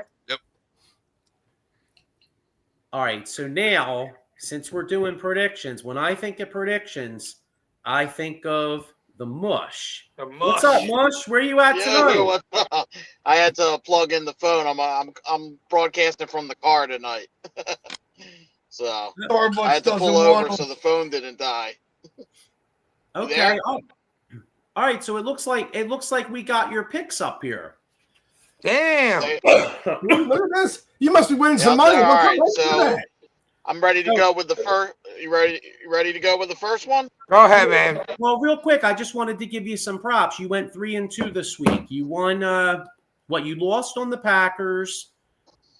All right. So now, since we're doing predictions, when I think of predictions, I think of the mush. The mush. What's up, mush? Where you at tonight? What's up? I had to plug in the phone. I'm broadcasting from the car tonight, so I Starbucks had to doesn't pull over want so the phone didn't die. Okay. there? Oh. All right. So it looks like we got your picks up here. Damn. Look at this. You must be winning some Yeah, money. all What's right, up with so- that? I'm ready to go with the first. You ready to go with the first one? Go ahead, man. Well, real quick, I just wanted to give you some props. You went 3-2 this week. You won. You lost on the Packers,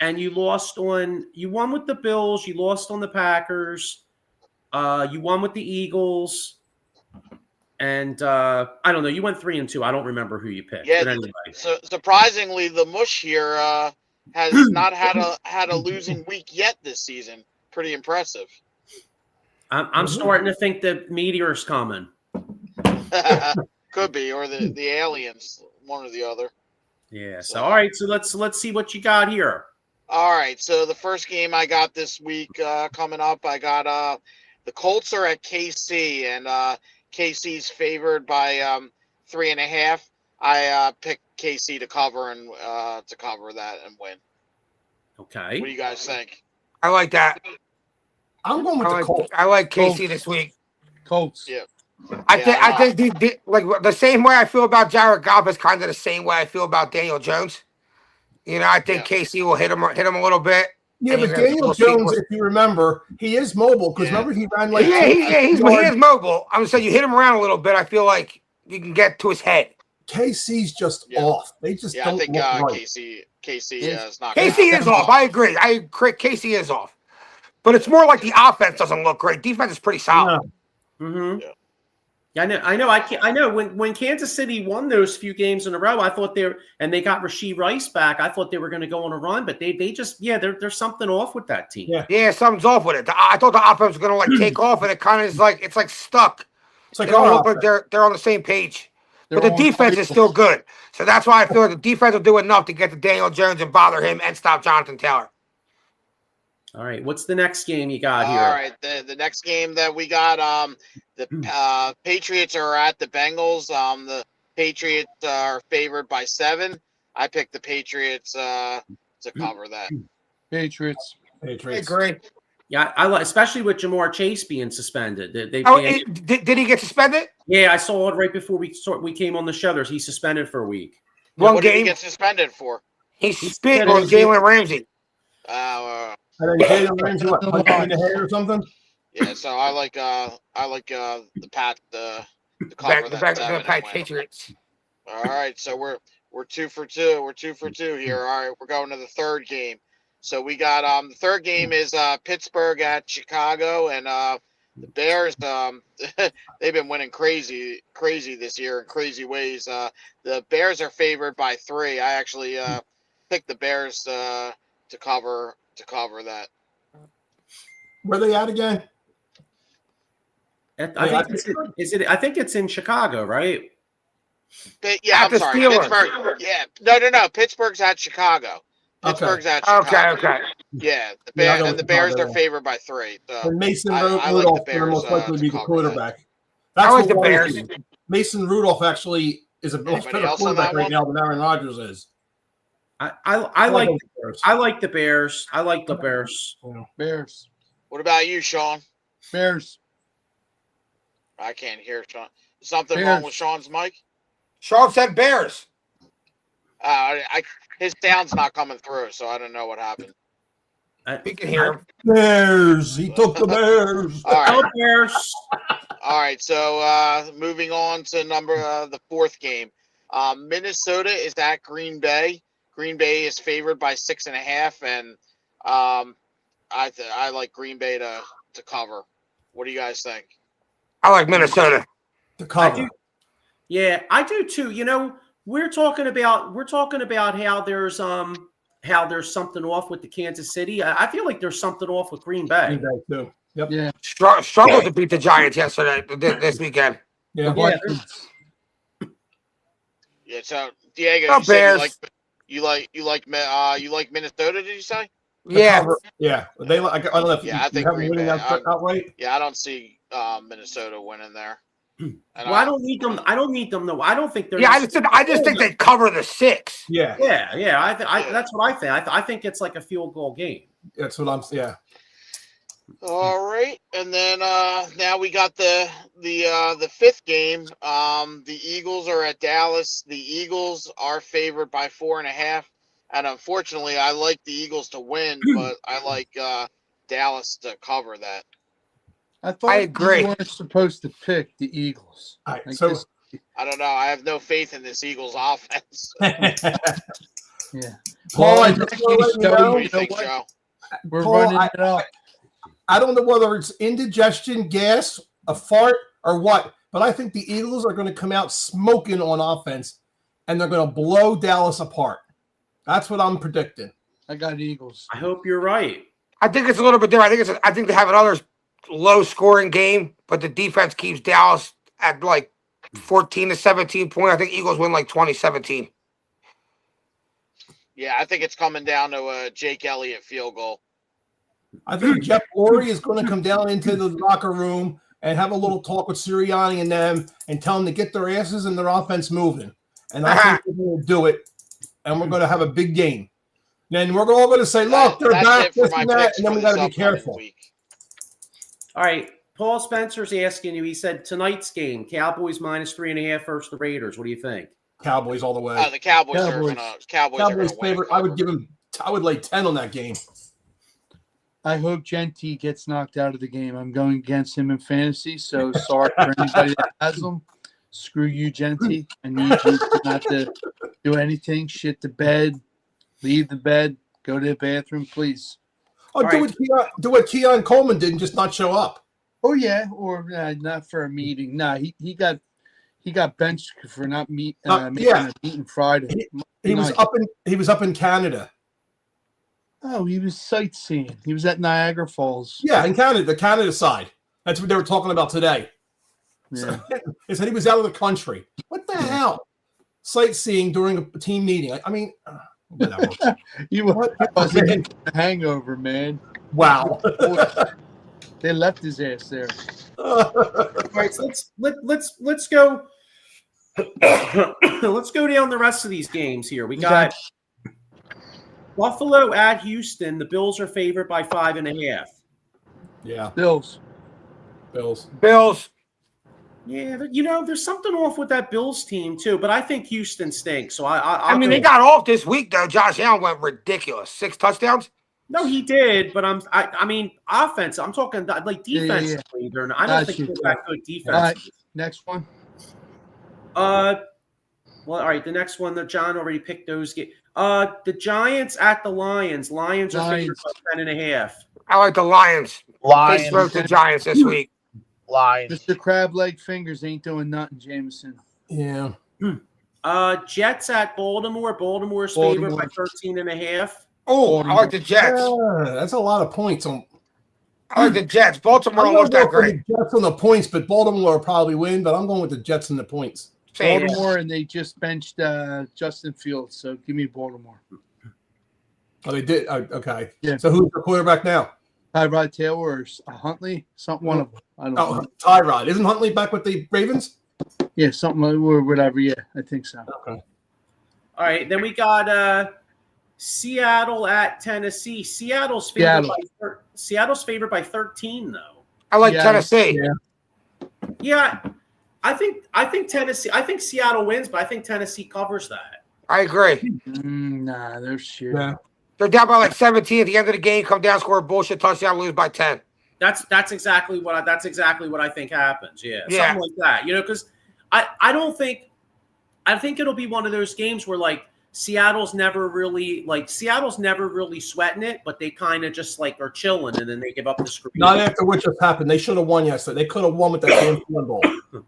and you won with the Bills. You lost on the Packers. You won with the Eagles, and I don't know. You went 3-2. I don't remember who you picked. Yeah. But anyway. So surprisingly, the mush here has not had a losing week yet this season. Pretty impressive. I'm starting to think the meteor's coming. Could be, or the aliens, one or the other. Yeah. So all right. So let's see what you got here. All right. So the first game I got this week coming up, I got the Colts are at KC, and KC's favored by 3.5. I picked KC to cover and to cover that and win. Okay. What do you guys think? I like that. I'm going with the Colts. I like KC Colts. this week. Colts. Yeah. I think like the same way I feel about Jared Goff is kind of the same way I feel about Daniel Jones. You know, I think KC will hit him a little bit. Yeah, And but Daniel we'll see Jones, what- if you remember, he is mobile because Yeah. remember he ran like he is mobile. I'm saying you hit him around a little bit. I feel like you can get to his head. KC's just Yeah. off. They just Yeah, I don't think look right. KC Yeah. is not. KC is off. I agree. KC is off. But it's more like the offense doesn't look great. Defense is pretty solid. Mm-hmm. Yeah. Yeah, I know. I know. When Kansas City won those few games in a row, I thought they got Rashee Rice back. I thought they were going to go on a run, but they just there's something off with that team. Yeah. Yeah, something's off with it. I thought the offense was going to like take off, and it kind of is like it's like stuck. It's like They don't our look like offense. they're on the same page. They're But the on defense is still good. So that's why I feel like the defense will do enough to get to Daniel Jones and bother him and stop Jonathan Taylor. All right, what's the next game you got here? All right, the next game that we got, the Patriots are at the Bengals. The Patriots are favored by 7. I picked the Patriots to cover that. Patriots. Patriots. agree. Yeah, I like, especially with Jamar Chase being suspended. They Oh, can't- did he get suspended? yeah, I saw it right before we came on the show. He's suspended for a week. One What did he game. get suspended for? He spit on suspended. Jalen Ramsey. And then Jalen Ramsey, what, punch him in the head or something? Yeah, so I like the Pat to cover The that 7 and win. Patriots. All right, so we're 2 for 2. We're 2 for 2 here. All right, we're going to the third game. So we got the third game is Pittsburgh at Chicago, and the Bears they've been winning crazy this year in crazy ways. The Bears are favored by 3. I actually picked the Bears to cover that. Where they at again? I think it's in Chicago, right? Yeah, At I'm the sorry, Steelers. Pittsburgh. Yeah, no. Pittsburgh's at Chicago. Pittsburgh's at Chicago. Okay. Yeah, Yeah, I know the Bears Chicago, are favored by 3. So. And Mason I like the Rudolph Bears, will most likely to be the cover quarterback. I like the what Bears. worries me. Mason Rudolph actually is a much Anybody better else on quarterback that right one? now than Aaron Rodgers is. I like the Bears. I like the Bears. I like the Bears. Yeah. Bears. What about you, Sean? Bears. I can't hear Sean. Something Bears. wrong with Sean's mic? Sean said Bears. His sound's not coming through, so I don't know what happened. We can hear him. Bears. He took the Bears. All right. Go Bears. All right. So moving on to the fourth game. Minnesota is at Green Bay. Green Bay is favored by 6.5, and I like Green Bay to cover. What do you guys think? I like Minnesota. The cover. Yeah, I do too. You know, we're talking about how there's something off with the Kansas City. I feel like there's something off with Green Bay. Green Bay too. Yep. Yeah. Struggled to beat the Giants yesterday, this weekend. Yeah. The Vikings. Yeah. So Diego, Go you said Bears. you like Minnesota? Did you say? The Yeah. cover. Yeah. They. I don't know if Yeah, you I think have them Green winning Bay. outright. Yeah, I don't see Minnesota winning there. And Well, I don't need them. I don't need them. No, I don't think they're. Yeah, I just think they cover the 6. Yeah. Yeah. That's what I think. I think it's like a field goal game. That's what I'm. Yeah. All right, and then now we got the fifth game. The Eagles are at Dallas. The Eagles are favored by 4.5, and unfortunately, I like the Eagles to win, but I like Dallas to cover that. I thought I agree. you weren't supposed to pick the Eagles. All right. Like So. this- I don't know. I have no faith in this Eagles offense. yeah. Paul, I Well, just in want to let that case, you What Joey, do know, you think, what? Joe? We're Paul, running it up. I don't know whether it's indigestion, gas, a fart, or what, but I think the Eagles are going to come out smoking on offense, and they're going to blow Dallas apart. That's what I'm predicting. I got Eagles. I hope you're right. I think it's a little bit different. I think they have another low-scoring game, but the defense keeps Dallas at like 14 to 17 points. I think Eagles win like 20-17. Yeah, I think it's coming down to a Jake Elliott field goal. I think Jeff Lurie is going to come down into the locker room and have a little talk with Sirianni and them and tell them to get their asses and their offense moving. And I think they're going to do it, and we're going to have a big game. Then we're all going to say, look, they're That's back, it for this my and that, picks and then for we this got to be upcoming careful. week. All right. Paul Spencer's asking you. He said tonight's game, Cowboys -3.5 versus the Raiders. What do you think? Cowboys all the way. The Cowboys are Cowboys. gonna Cowboys win. favorite. I would lay 10 on that game. I hope Genty gets knocked out of the game. I'm going against him in fantasy, so sorry for anybody that has him. Screw you, Genty. I need you not to do anything. Shit the bed, leave the bed, go to the bathroom, please. Oh, do what Keon Coleman did and just not show up. Oh yeah, or not for a meeting. Nah, he got benched for not making a meeting Friday. He was up in Canada. Oh, he was sightseeing. He was at Niagara Falls. Yeah, in Canada, the Canada side. That's what they were talking about today. Yeah. They said he was out of the country. What the hell? Sightseeing during a team meeting. I mean, whatever. You wasn't getting a hangover, man. Wow. They left his ass there. All right, so let's go. Let's go down the rest of these games here. We got Buffalo at Houston. The Bills are favored by 5.5. Yeah, Bills. Bills. Yeah, you know, there's something off with that Bills team too, but I think Houston stinks. So I mean, they got off this week though. Josh Allen went ridiculous. 6 touchdowns. No, he did, but I mean, offense. I'm talking like defensively. They're not, I don't think they're that good defense. All right, next one. Well, all right. The next one that John already picked those. The Giants at the Lions. Lions are favored by 10.5. I like the Lions. They smoked the Giants this week. Lions. Mr. Crab Leg Fingers ain't doing nothing, Jameson. yeah. Jets at Baltimore. Baltimore's favored by 13.5. Oh, I like the Jets. That's a lot of points. I like the Jets. Baltimore I'm almost going that great. with the Jets on the points, but Baltimore will probably win. But I'm going with the Jets and the points. Same. Baltimore, and they just benched Justin Fields, so give me Baltimore. Oh, they did. Okay. Yeah. So who's the quarterback now? Tyrod Taylor or Huntley, something one of them. I don't know. Tyrod. Isn't Huntley back with the Ravens? Yeah, something like, or whatever. Yeah, I think so. Okay. All right. Then we got Seattle at Tennessee. Seattle's favored by 13, though. I like Yeah. Tennessee. Yeah, I think Tennessee. I think Seattle wins, but I think Tennessee covers that. I agree. Nah, they're shit. Yeah. They're down by like 17 at the end of the game. Come down, score a bullshit touchdown, lose by 10. That's exactly what I think happens. Yeah, Yeah. something like that. Because I think it'll be one of those games where like Seattle's never really sweating it, but they kind of just like are chilling and then they give up the screen. Not after what just happened. They should have won yesterday. They could have won with that damn field goal.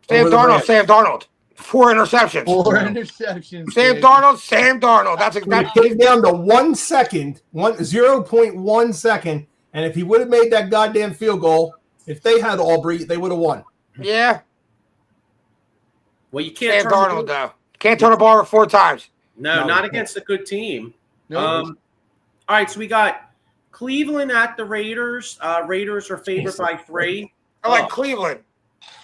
Sam Darnold. 4 interceptions. 4 interceptions. Sam Dave. Darnold. That's It came down to 1 second, 0.1 second, and if he would have made that goddamn field goal, if they had Aubrey, they would have won. Yeah. Well, you can't Sam Darnold, though. Can't turn the ball over 4 times. No, not against a good team. No. All right, so we got Cleveland at the Raiders. Raiders are favored by 3. I like Cleveland.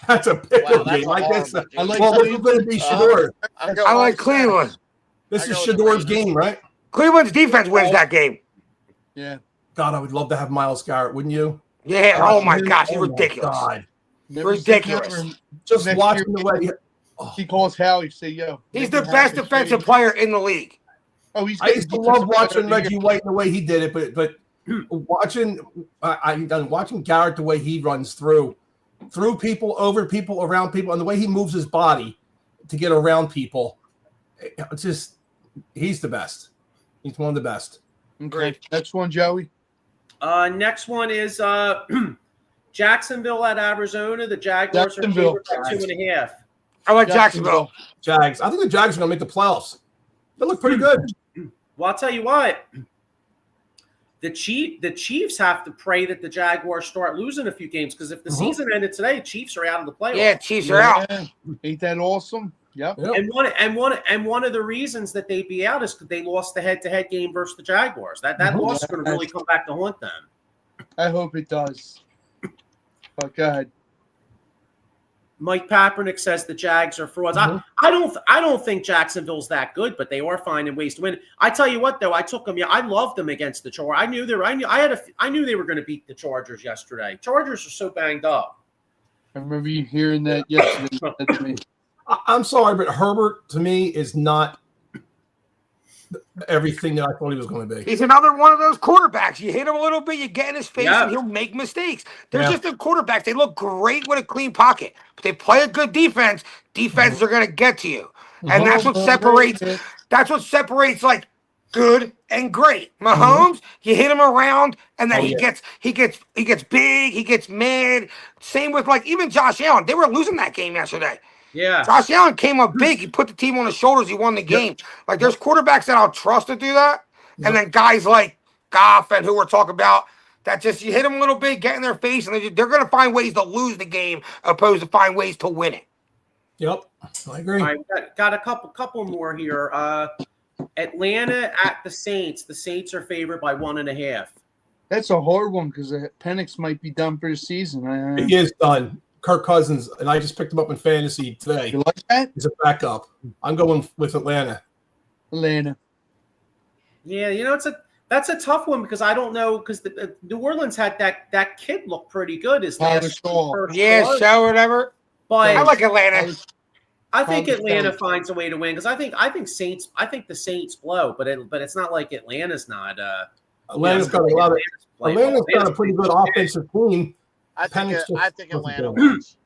That's a pickup that's game. a I guess. horrible game. I like Well, this is Cleveland. going to be Shador. I like Cleveland. This I is go with the Shador's Raiders. game, right? Cleveland's defense wins that game. Yeah. God, I would love to have Myles Garrett, wouldn't you? Yeah. Oh, my gosh. He's Oh, my ridiculous. God. Never Ridiculous. say never. Just Next watching year- the way He calls Howie, say, yo. He's make the it best happen, defensive Shane. player in the league. Oh, he's I used to love watching Reggie White and the way he did it, but watching watching Garrett the way he runs through people, over people, around people, and the way he moves his body to get around people, it's just he's the best. He's one of the best. Okay. Next one, Joey. Next one is Jacksonville at Arizona. The Jaguars are Jacksonville. favored by 2.5. I like Jacksonville. Jags. I think the Jags are going to make the playoffs. They look pretty good. Well, I'll tell you what. The Chiefs have to pray that the Jaguars start losing a few games because if the season ended today, the Chiefs are out of the playoffs. Yeah, Chiefs are out. Yeah. Ain't that awesome? Yep. Yep. And one of the reasons that they'd be out is because they lost the head-to-head game versus the Jaguars. That loss is going to really come back to haunt them. I hope it does. But go ahead. Mike Kaepernick says the Jags are frauds. I don't think Jacksonville's that good, but they are finding ways to win. I tell you what, though, I took them. Yeah, I loved them against the Chargers. I knew they were going to beat the Chargers yesterday. Chargers are so banged up. I remember you hearing that yesterday. You said to me. I'm sorry, but Herbert to me is not everything that I thought he was going to be. He's another one of those quarterbacks. You hit him a little bit, you get in his face, Yeah. and he'll make mistakes. They're just the quarterbacks. They look great with a clean pocket, but they play a good defense. Defenses are going to get to you, and that's what separates. That's what separates like good and great. Mahomes, you hit him around, and then he gets big, he gets mad. Same with like even Josh Allen. They were losing that game yesterday. Yeah. Josh Allen came up big. He put the team on his shoulders. He won the game. Like, there's quarterbacks that I'll trust to do that. And then guys like Goff and who we're talking about, that just you hit them a little bit, get in their face, and they're going to find ways to lose the game opposed to find ways to win it. Yep, I agree. All right, got a couple more here. Atlanta at the Saints. The Saints are favored by 1.5. That's a hard one because Penix might be done for the season. He is done. Kirk Cousins, and I just picked him up in fantasy today. You like that? He's a backup. I'm going with Atlanta. Atlanta. Yeah, that's a tough one because I don't know because the New Orleans had that kid look pretty good his last first Yeah, start. so whatever. But I like Atlanta. I think Probably Atlanta so. finds a way to win because I think the Saints blow, but it's not like Atlanta's not. Atlanta's got a lot of. Atlanta's got a pretty good offensive team. I think Penix Atlanta just- wins.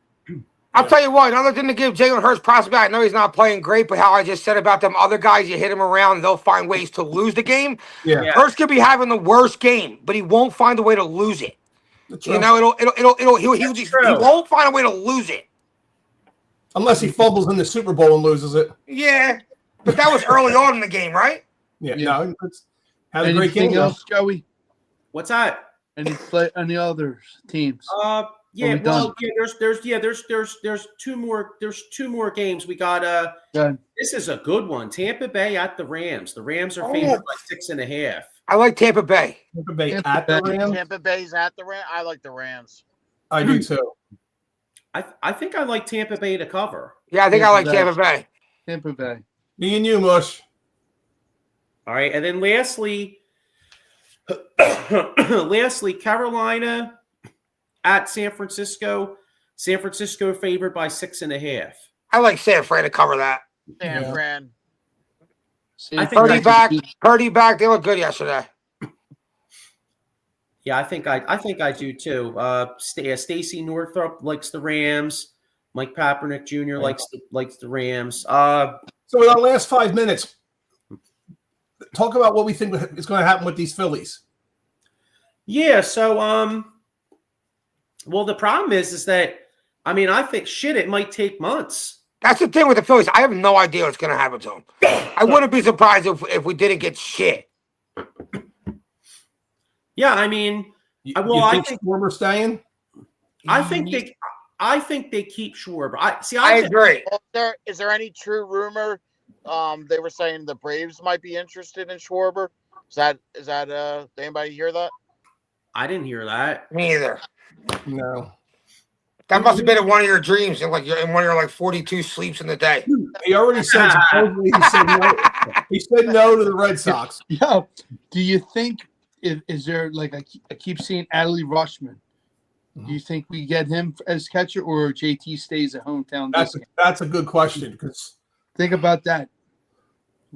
I'll tell you what, another thing to give Jalen Hurts props about, I know he's not playing great, but how I just said about them other guys, you hit him around, they'll find ways to lose the game. Yeah. Hurts could be having the worst game, but he won't find a way to lose it. That's You right. know, he true. won't find a way to lose it. Unless he fumbles in the Super Bowl and loses it. Yeah, but that was early on in the game, right? Yeah. Yeah. No, it's had a great Anything game. else, Joey? What's that? Any other teams? Yeah, we well, done? yeah, there's two more games. We got Good. this is a good one. Tampa Bay at the Rams. The Rams are favored by 6.5. I like Tampa Bay. Tampa Bay Tampa at the Bay. Rams. Tampa Bay's at the Rams. I like the Rams. I do too. I think I like Tampa Bay to cover. Yeah, I think I like Tampa Tampa Bay. Tampa Bay. Me and you, Mush. All right, and then lastly, Carolina at San Francisco. San Francisco favored by 6.5. I like San Fran to cover that. San Yeah. Fran. I think Purdy back. They looked good yesterday. Yeah, I think I do too. Stacy Northrup likes the Rams. Mike Papernick Jr. likes the Rams. So in our last 5 minutes, talk about what we think is going to happen with these Phillies. Yeah, so well, the problem is that I mean, I think shit, it might take months. That's the thing with the Phillies. I have no idea what's going to happen to them. I wouldn't be surprised if we didn't get shit. Yeah, I mean, You I think think Schwarber's staying? I think they keep Schwarber. I agree. Well, is there any true rumor? They were saying the Braves might be interested in Schwarber. Is that did anybody hear that? I didn't hear that. Me either. No. That must have been in one of your dreams, in one of your 42 sleeps in the day. He already said supposedly he said no. He said no to the Red Sox. Yeah. Do you think is there like I keep seeing Adley Rushman? Do you think we get him as catcher or JT stays at hometown? That's a good question because Think about that.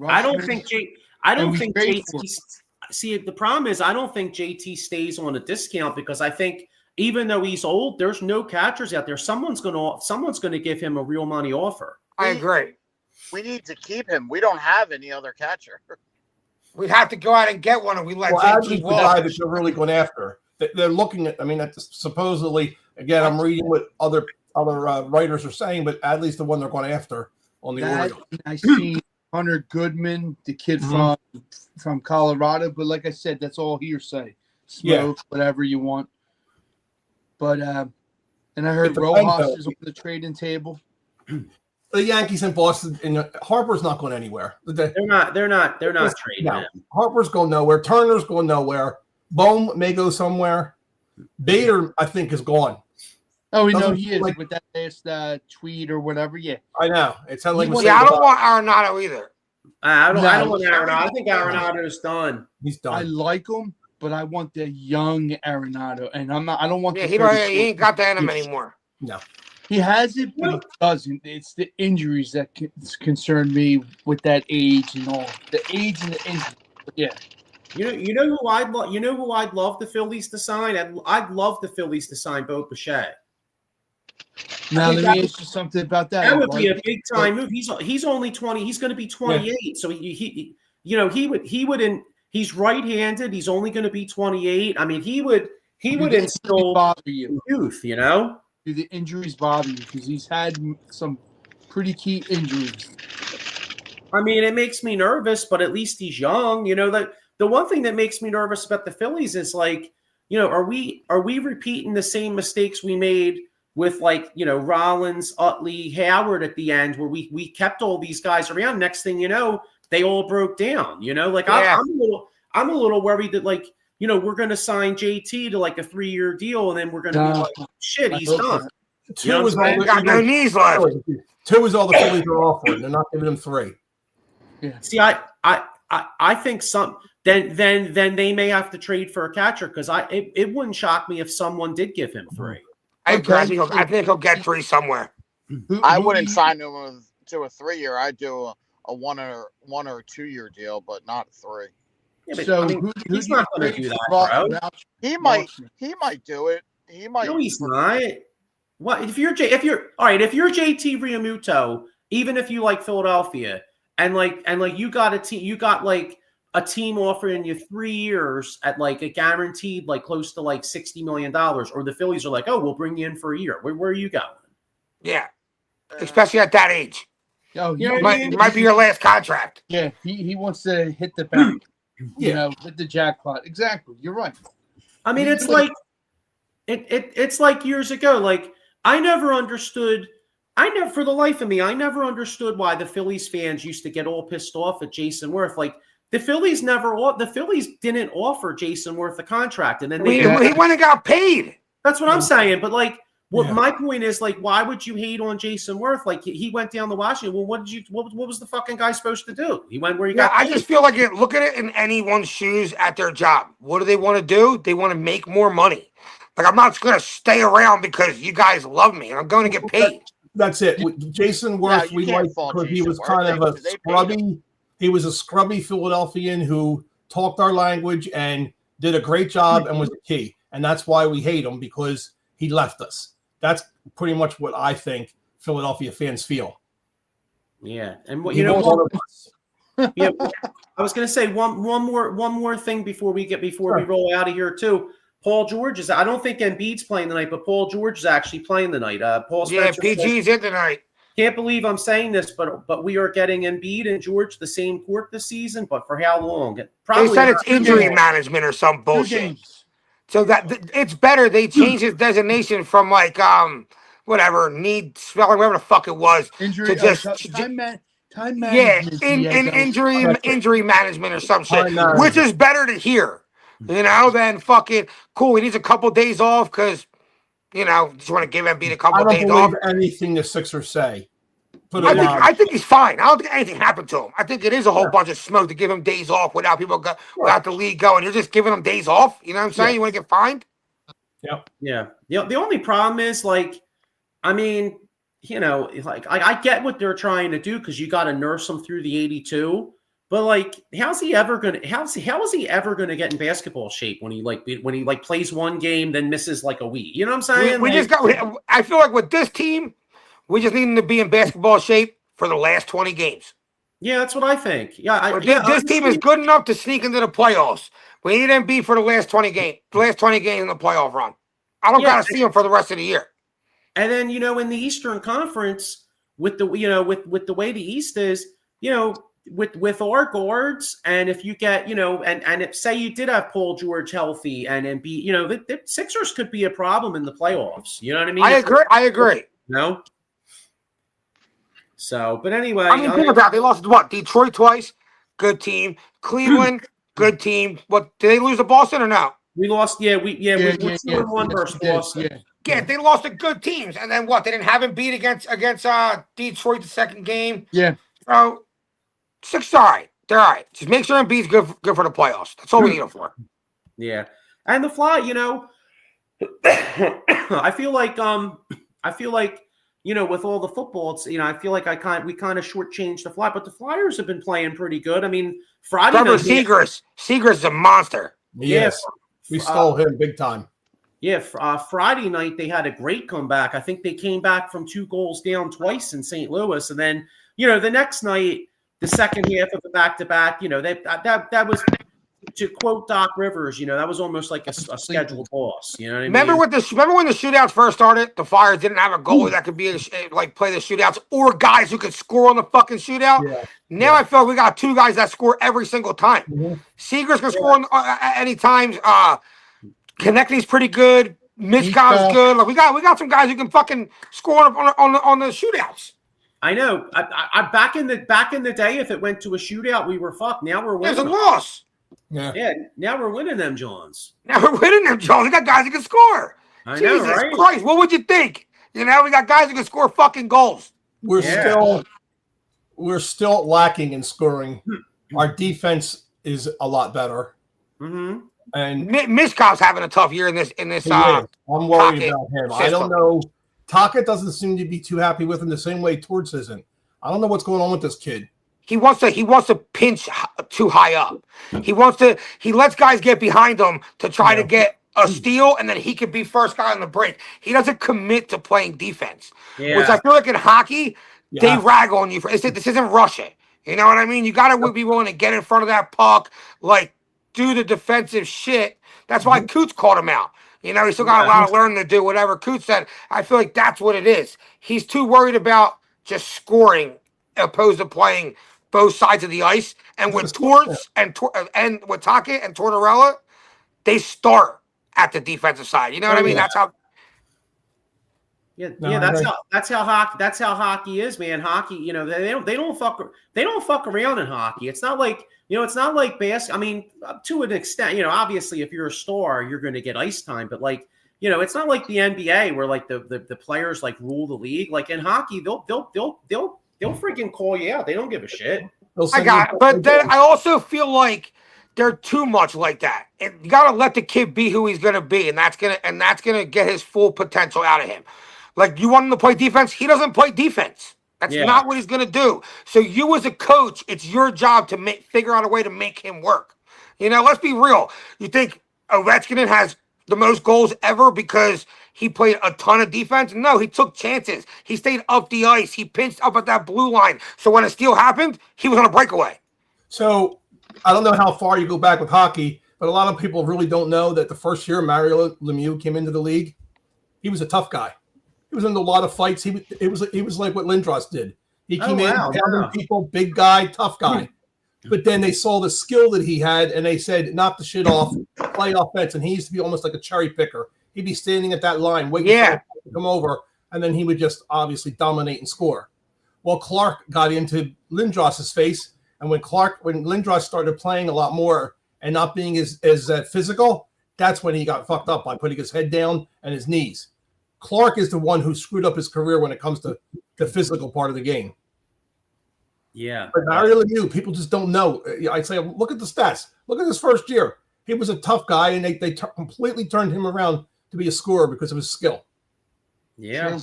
I don't think JT. for See, the problem is I don't think JT stays on a discount because I think even though he's old, there's no catchers out there. Someone's gonna give him a real money offer. I agree. We need to keep him. We don't have any other catcher. We'd have to go out and get one, and we let Adley's JT the walk. guy that they're really going after. They're looking at. I mean, that's supposedly again. I'm reading what other writers are saying, but Adley's the one they're going after on the that. Orioles. I see Hunter Goodman, the kid from Colorado, but like I said, that's all hearsay. Smoke, whatever you want. But and I heard It depends, Rojas though. is on the trading table. The Yankees in Boston and Harper's not going anywhere. They're not trading No, him. Harper's going nowhere. Turner's going nowhere. Bohm may go somewhere. Bader, I think, is gone. Oh, we know Doesn't he is like- with that last tweet or whatever. Yeah, I know. It sounds like See, I don't want Arenado either. I don't No. want Arenado. I think Arenado's done. he's I done. like him, but I want the young Arenado, and I'm not. I don't want. Yeah, the he 34. ain't got that in him anymore. No. He has it, but he doesn't. It's the injuries that concern me with that age and all. The age and the injury. Yeah. You know who I'd love the Phillies to sign? I'd love the Phillies to sign Bo Bichette. Now think let me that ask you something about that. That would be a Right? big time move. He's only 20. He's going to be 28. So he's right-handed. He's only going to be 28. I mean, he would instill bother you? youth. You know. Do the injuries bother you? Because he's had some pretty key injuries. I mean, it makes me nervous, but at least he's young. You know, the one thing that makes me nervous about the Phillies is like, you know, are we repeating the same mistakes we made with like, you know, Rollins, Utley, Howard at the end, where we kept all these guys around. Next thing you know, they all broke down. You know, like Yeah. I'm a little worried that like, you know, we're going to sign JT to like a 3-year deal, and then we're going to be like, shit, he's done. Two You know is what I'm all Ain't got no knees left. Two is all the Phillies are offering. They're not giving them 3. See, I think then they may have to trade for a catcher because it wouldn't shock me if someone did give him 3. I agree. I think he'll get 3 somewhere. I wouldn't sign him to a 3-year. I'd do a 1 or 2-year deal, but not 3. Yeah, but, So I mean, who he's do you not going to trade do that, for bro. He might do it. He might. No, he's not. What if you're JT Realmuto, even if you like Philadelphia, and you got a team offering you 3 years at like a guaranteed like close to like $60 million, or the Phillies are like, oh, we'll bring you in for a year. Where are you going? Yeah, especially at that age. Oh, You know It what I mean? might be your last contract. yeah, he wants to hit the bank. You know, hit the jackpot. Exactly. You're right. I mean, it's like it's like years ago. Like I never understood. For the life of me, I never understood why the Phillies fans used to get all pissed off at Jason Worth. Like the Phillies didn't offer Jason Worth a contract, and then He went and got paid. That's what I'm saying. But like, Yeah. my point is, like, why would you hate on Jason Worth? Like he went down to Washington. Well, what was the fucking guy supposed to do? He went where he got I paid. just feel like look at it in anyone's shoes at their job. What do they want to do? They want to make more money. Like I'm not going to stay around because you guys love me. I'm going to get paid. That's it. With Jason Worth, you we can't liked fault because he Jason was Worth. kind of a They paid scrubby. He was a scrubby Philadelphian who talked our language, and did a great job and was the key. And that's why we hate him, because he left us. That's pretty much what I think Philadelphia fans feel. Yeah, and what He won't one, let us. yeah, I was going to say one more thing before we roll out of here too. Paul George I don't think Embiid's playing tonight, but Paul George is actually playing tonight. Paul Spencer PG's in tonight. Can't believe I'm saying this, but we are getting Embiid and George the same court this season. But for how long? They said it's injury management or some bullshit. So that it's better. They changed his designation from like whatever spelling, whatever the fuck it was, Injury, to just time yeah, management. injury management or some shit, Time management. which is better to hear, than fucking cool. He needs a couple days off because just want to give Embiid a I couple don't days off. believe anything the Sixers say. I think he's fine. I don't think anything happened to him. I think it is a whole bunch of smoke to give him days off without without the league going. You're just giving him days off. You know what I'm saying? Yeah. You want to get fined? Yep. Yeah. The only problem is I get what they're trying to do because you got to nurse him through the 82. But how is he ever gonna get in basketball shape when he plays one game then misses a week? You know what I'm saying? I feel like with this team, we just need him to be in basketball shape for the last 20 games. Yeah, that's what I think. Yeah, this team is good enough to sneak into the playoffs. We need Embiid for the last 20 games. The last 20 games in the playoff run. I don't gotta see him for the rest of the year. And then in the Eastern Conference, with the with the way the East is, with our guards, and if you get and if say you did have Paul George healthy and Embiid, the Sixers could be a problem in the playoffs. You know what I mean? I agree. No. So, but anyway, I mean, think about it. They lost what? Detroit twice, good team. Cleveland, good team. What, did they lose to Boston or no? We lost. We 2-1 versus Boston. Yeah, they lost to good teams, and then what? They didn't have him beat against Detroit the second game. Yeah. So Six, all right. They're all right. Just make sure Embiid's good for the playoffs. That's all we need him for. Yeah, and the Fly, I feel like with all the football, it's I feel like we kind of shortchanged the Fly, but the Flyers have been playing pretty good. I mean, Friday night, Seagrass is a monster. Yes, we stole him big time. Yeah, Friday night they had a great comeback. I think they came back from 2 goals down twice in St. Louis, and then the next night, the second half of the back-to-back, that was, to quote Doc Rivers, that was almost like a scheduled loss. You know what I mean? Remember when the shootouts first started? The Flyers didn't have a goalie that could be play the shootouts, or guys who could score on the fucking shootout. Yeah. Now I feel like we got 2 guys that score every single time. Mm-hmm. Seagrass can score at any time. Konechny's pretty good. Mishkov's good. We got some guys who can fucking score on the shootouts. I know. I back in the day, if it went to a shootout, we were fucked. Now we're winning. There's a loss. Yeah. Now we're winning them, Johns. We got guys who can score. I know, Jesus right? Christ, what would you think? We got guys who can score fucking goals. We're still lacking in scoring. Our defense is a lot better. Mm-hmm. And Mishkov's having a tough year in this. I'm worried about him. System. I don't know. Taka doesn't seem to be too happy with him the same way Torts isn't. I don't know what's going on with this kid. He wants to pinch too high up. He lets guys get behind him to try to get a steal, and then he could be first guy on the break. He doesn't commit to playing defense, which I feel like in hockey, they rag on you for. This isn't Russia. You know what I mean? You got to be willing to get in front of that puck, do the defensive shit. That's why Coots called him out. He still got a lot of learning to do, whatever Coots said. I feel like that's what it is. He's too worried about just scoring opposed to playing both sides of the ice. And with Torts and with Taka and Tortorella, they start at the defensive side. You know what I mean? That's how. That's how hockey is, man. Hockey, they don't fuck around in hockey. It's not like basketball. I mean, to an extent, obviously if you're a star, you're going to get ice time, but it's not like the NBA where the players rule the league. Like in hockey, they'll freaking call you out. They don't give a shit. But then I also feel like they're too much like that. And you got to let the kid be who he's going to be, and that's gonna get his full potential out of him. You want him to play defense? He doesn't play defense. That's not what he's going to do. So you as a coach, it's your job to figure out a way to make him work. Let's be real. You think Ovechkin has the most goals ever because he played a ton of defense? No, he took chances. He stayed up the ice. He pinched up at that blue line. So when a steal happened, he was on a breakaway. So I don't know how far you go back with hockey, but a lot of people really don't know that the first year Mario Lemieux came into the league, he was a tough guy. He was in a lot of fights. He was like what Lindros did. He came in, pounding people, big guy, tough guy. But then they saw the skill that he had, and they said, knock the shit off, play offense. And he used to be almost like a cherry picker. He'd be standing at that line, waiting for him to come over, and then he would just obviously dominate and score. Well, Clark got into Lindros's face, and when Lindros started playing a lot more and not being as physical, that's when he got fucked up by putting his head down and his knees. Clark is the one who screwed up his career when it comes to the physical part of the game. Yeah. But Mario Lemieux, people just don't know. I'd say, look at the stats. Look at his first year. He was a tough guy, and they completely turned him around to be a scorer because of his skill. Yeah.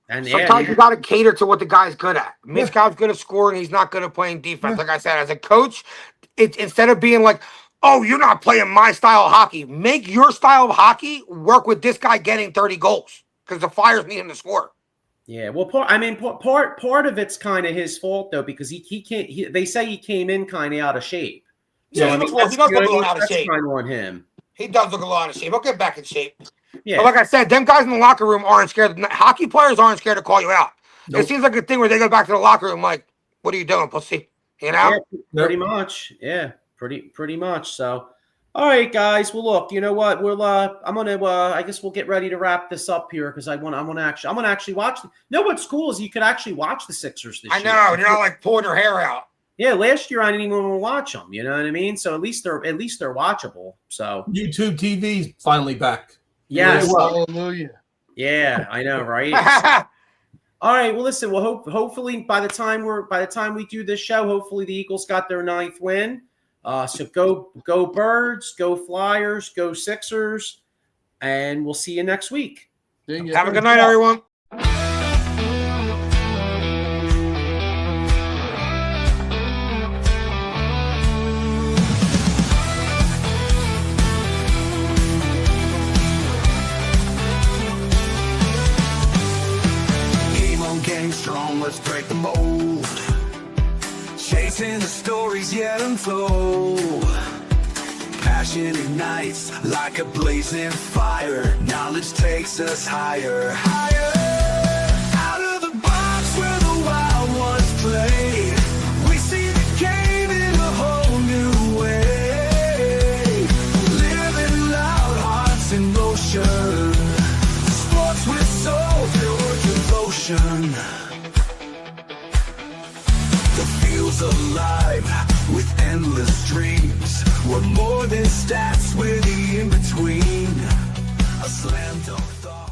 And sometimes you got to cater to what the guy's good at. Mitch Scott's good at scoring. He's not good at playing defense. Like I said, as a coach, it's instead of being like, oh, you're not playing my style of hockey, make your style of hockey work with this guy getting 30 goals because the Flyers need him to score. Yeah, well, part of it's kind of his fault though because he can't. They say he came in kind of out of shape. So yeah, he does look a little out of shape. Kind of on him. He does look a little out of shape. He'll get back in shape. Yeah, but like I said, them guys in the locker room aren't scared. Hockey players aren't scared to call you out. Nope. It seems like a thing where they go back to the locker room like, "What are you doing, pussy?" You know? Yeah, pretty much. Yeah, pretty much. So. All right, guys. Well, look. You know what? We'll. I'm gonna. I guess we'll get ready to wrap this up here because I'm gonna actually watch. You know what's cool is you could actually watch the Sixers this year. I know. You're not like pulling your hair out. Yeah, last year I didn't even want to watch them. You know what I mean? So at least they're watchable. So YouTube TV's finally back. Yes. Hallelujah. Yeah, I know, right? All right. Well, listen. Well, hopefully by the time we do this show, hopefully the Eagles got their 9th win. So go Birds, go Flyers, go Sixers, and we'll see you next week. Have a good night, everyone. Game on game strong, let's break the mold. Chasing the stories yet unfold. Passion ignites like a blazing fire. Knowledge takes us higher, higher. Out of the box where the wild ones play, we see the game in a whole new way. Living loud, hearts in motion. Sports with soul, pure devotion. Alive with endless dreams. We're more than stats, we're the in-between. A slam dunk thought.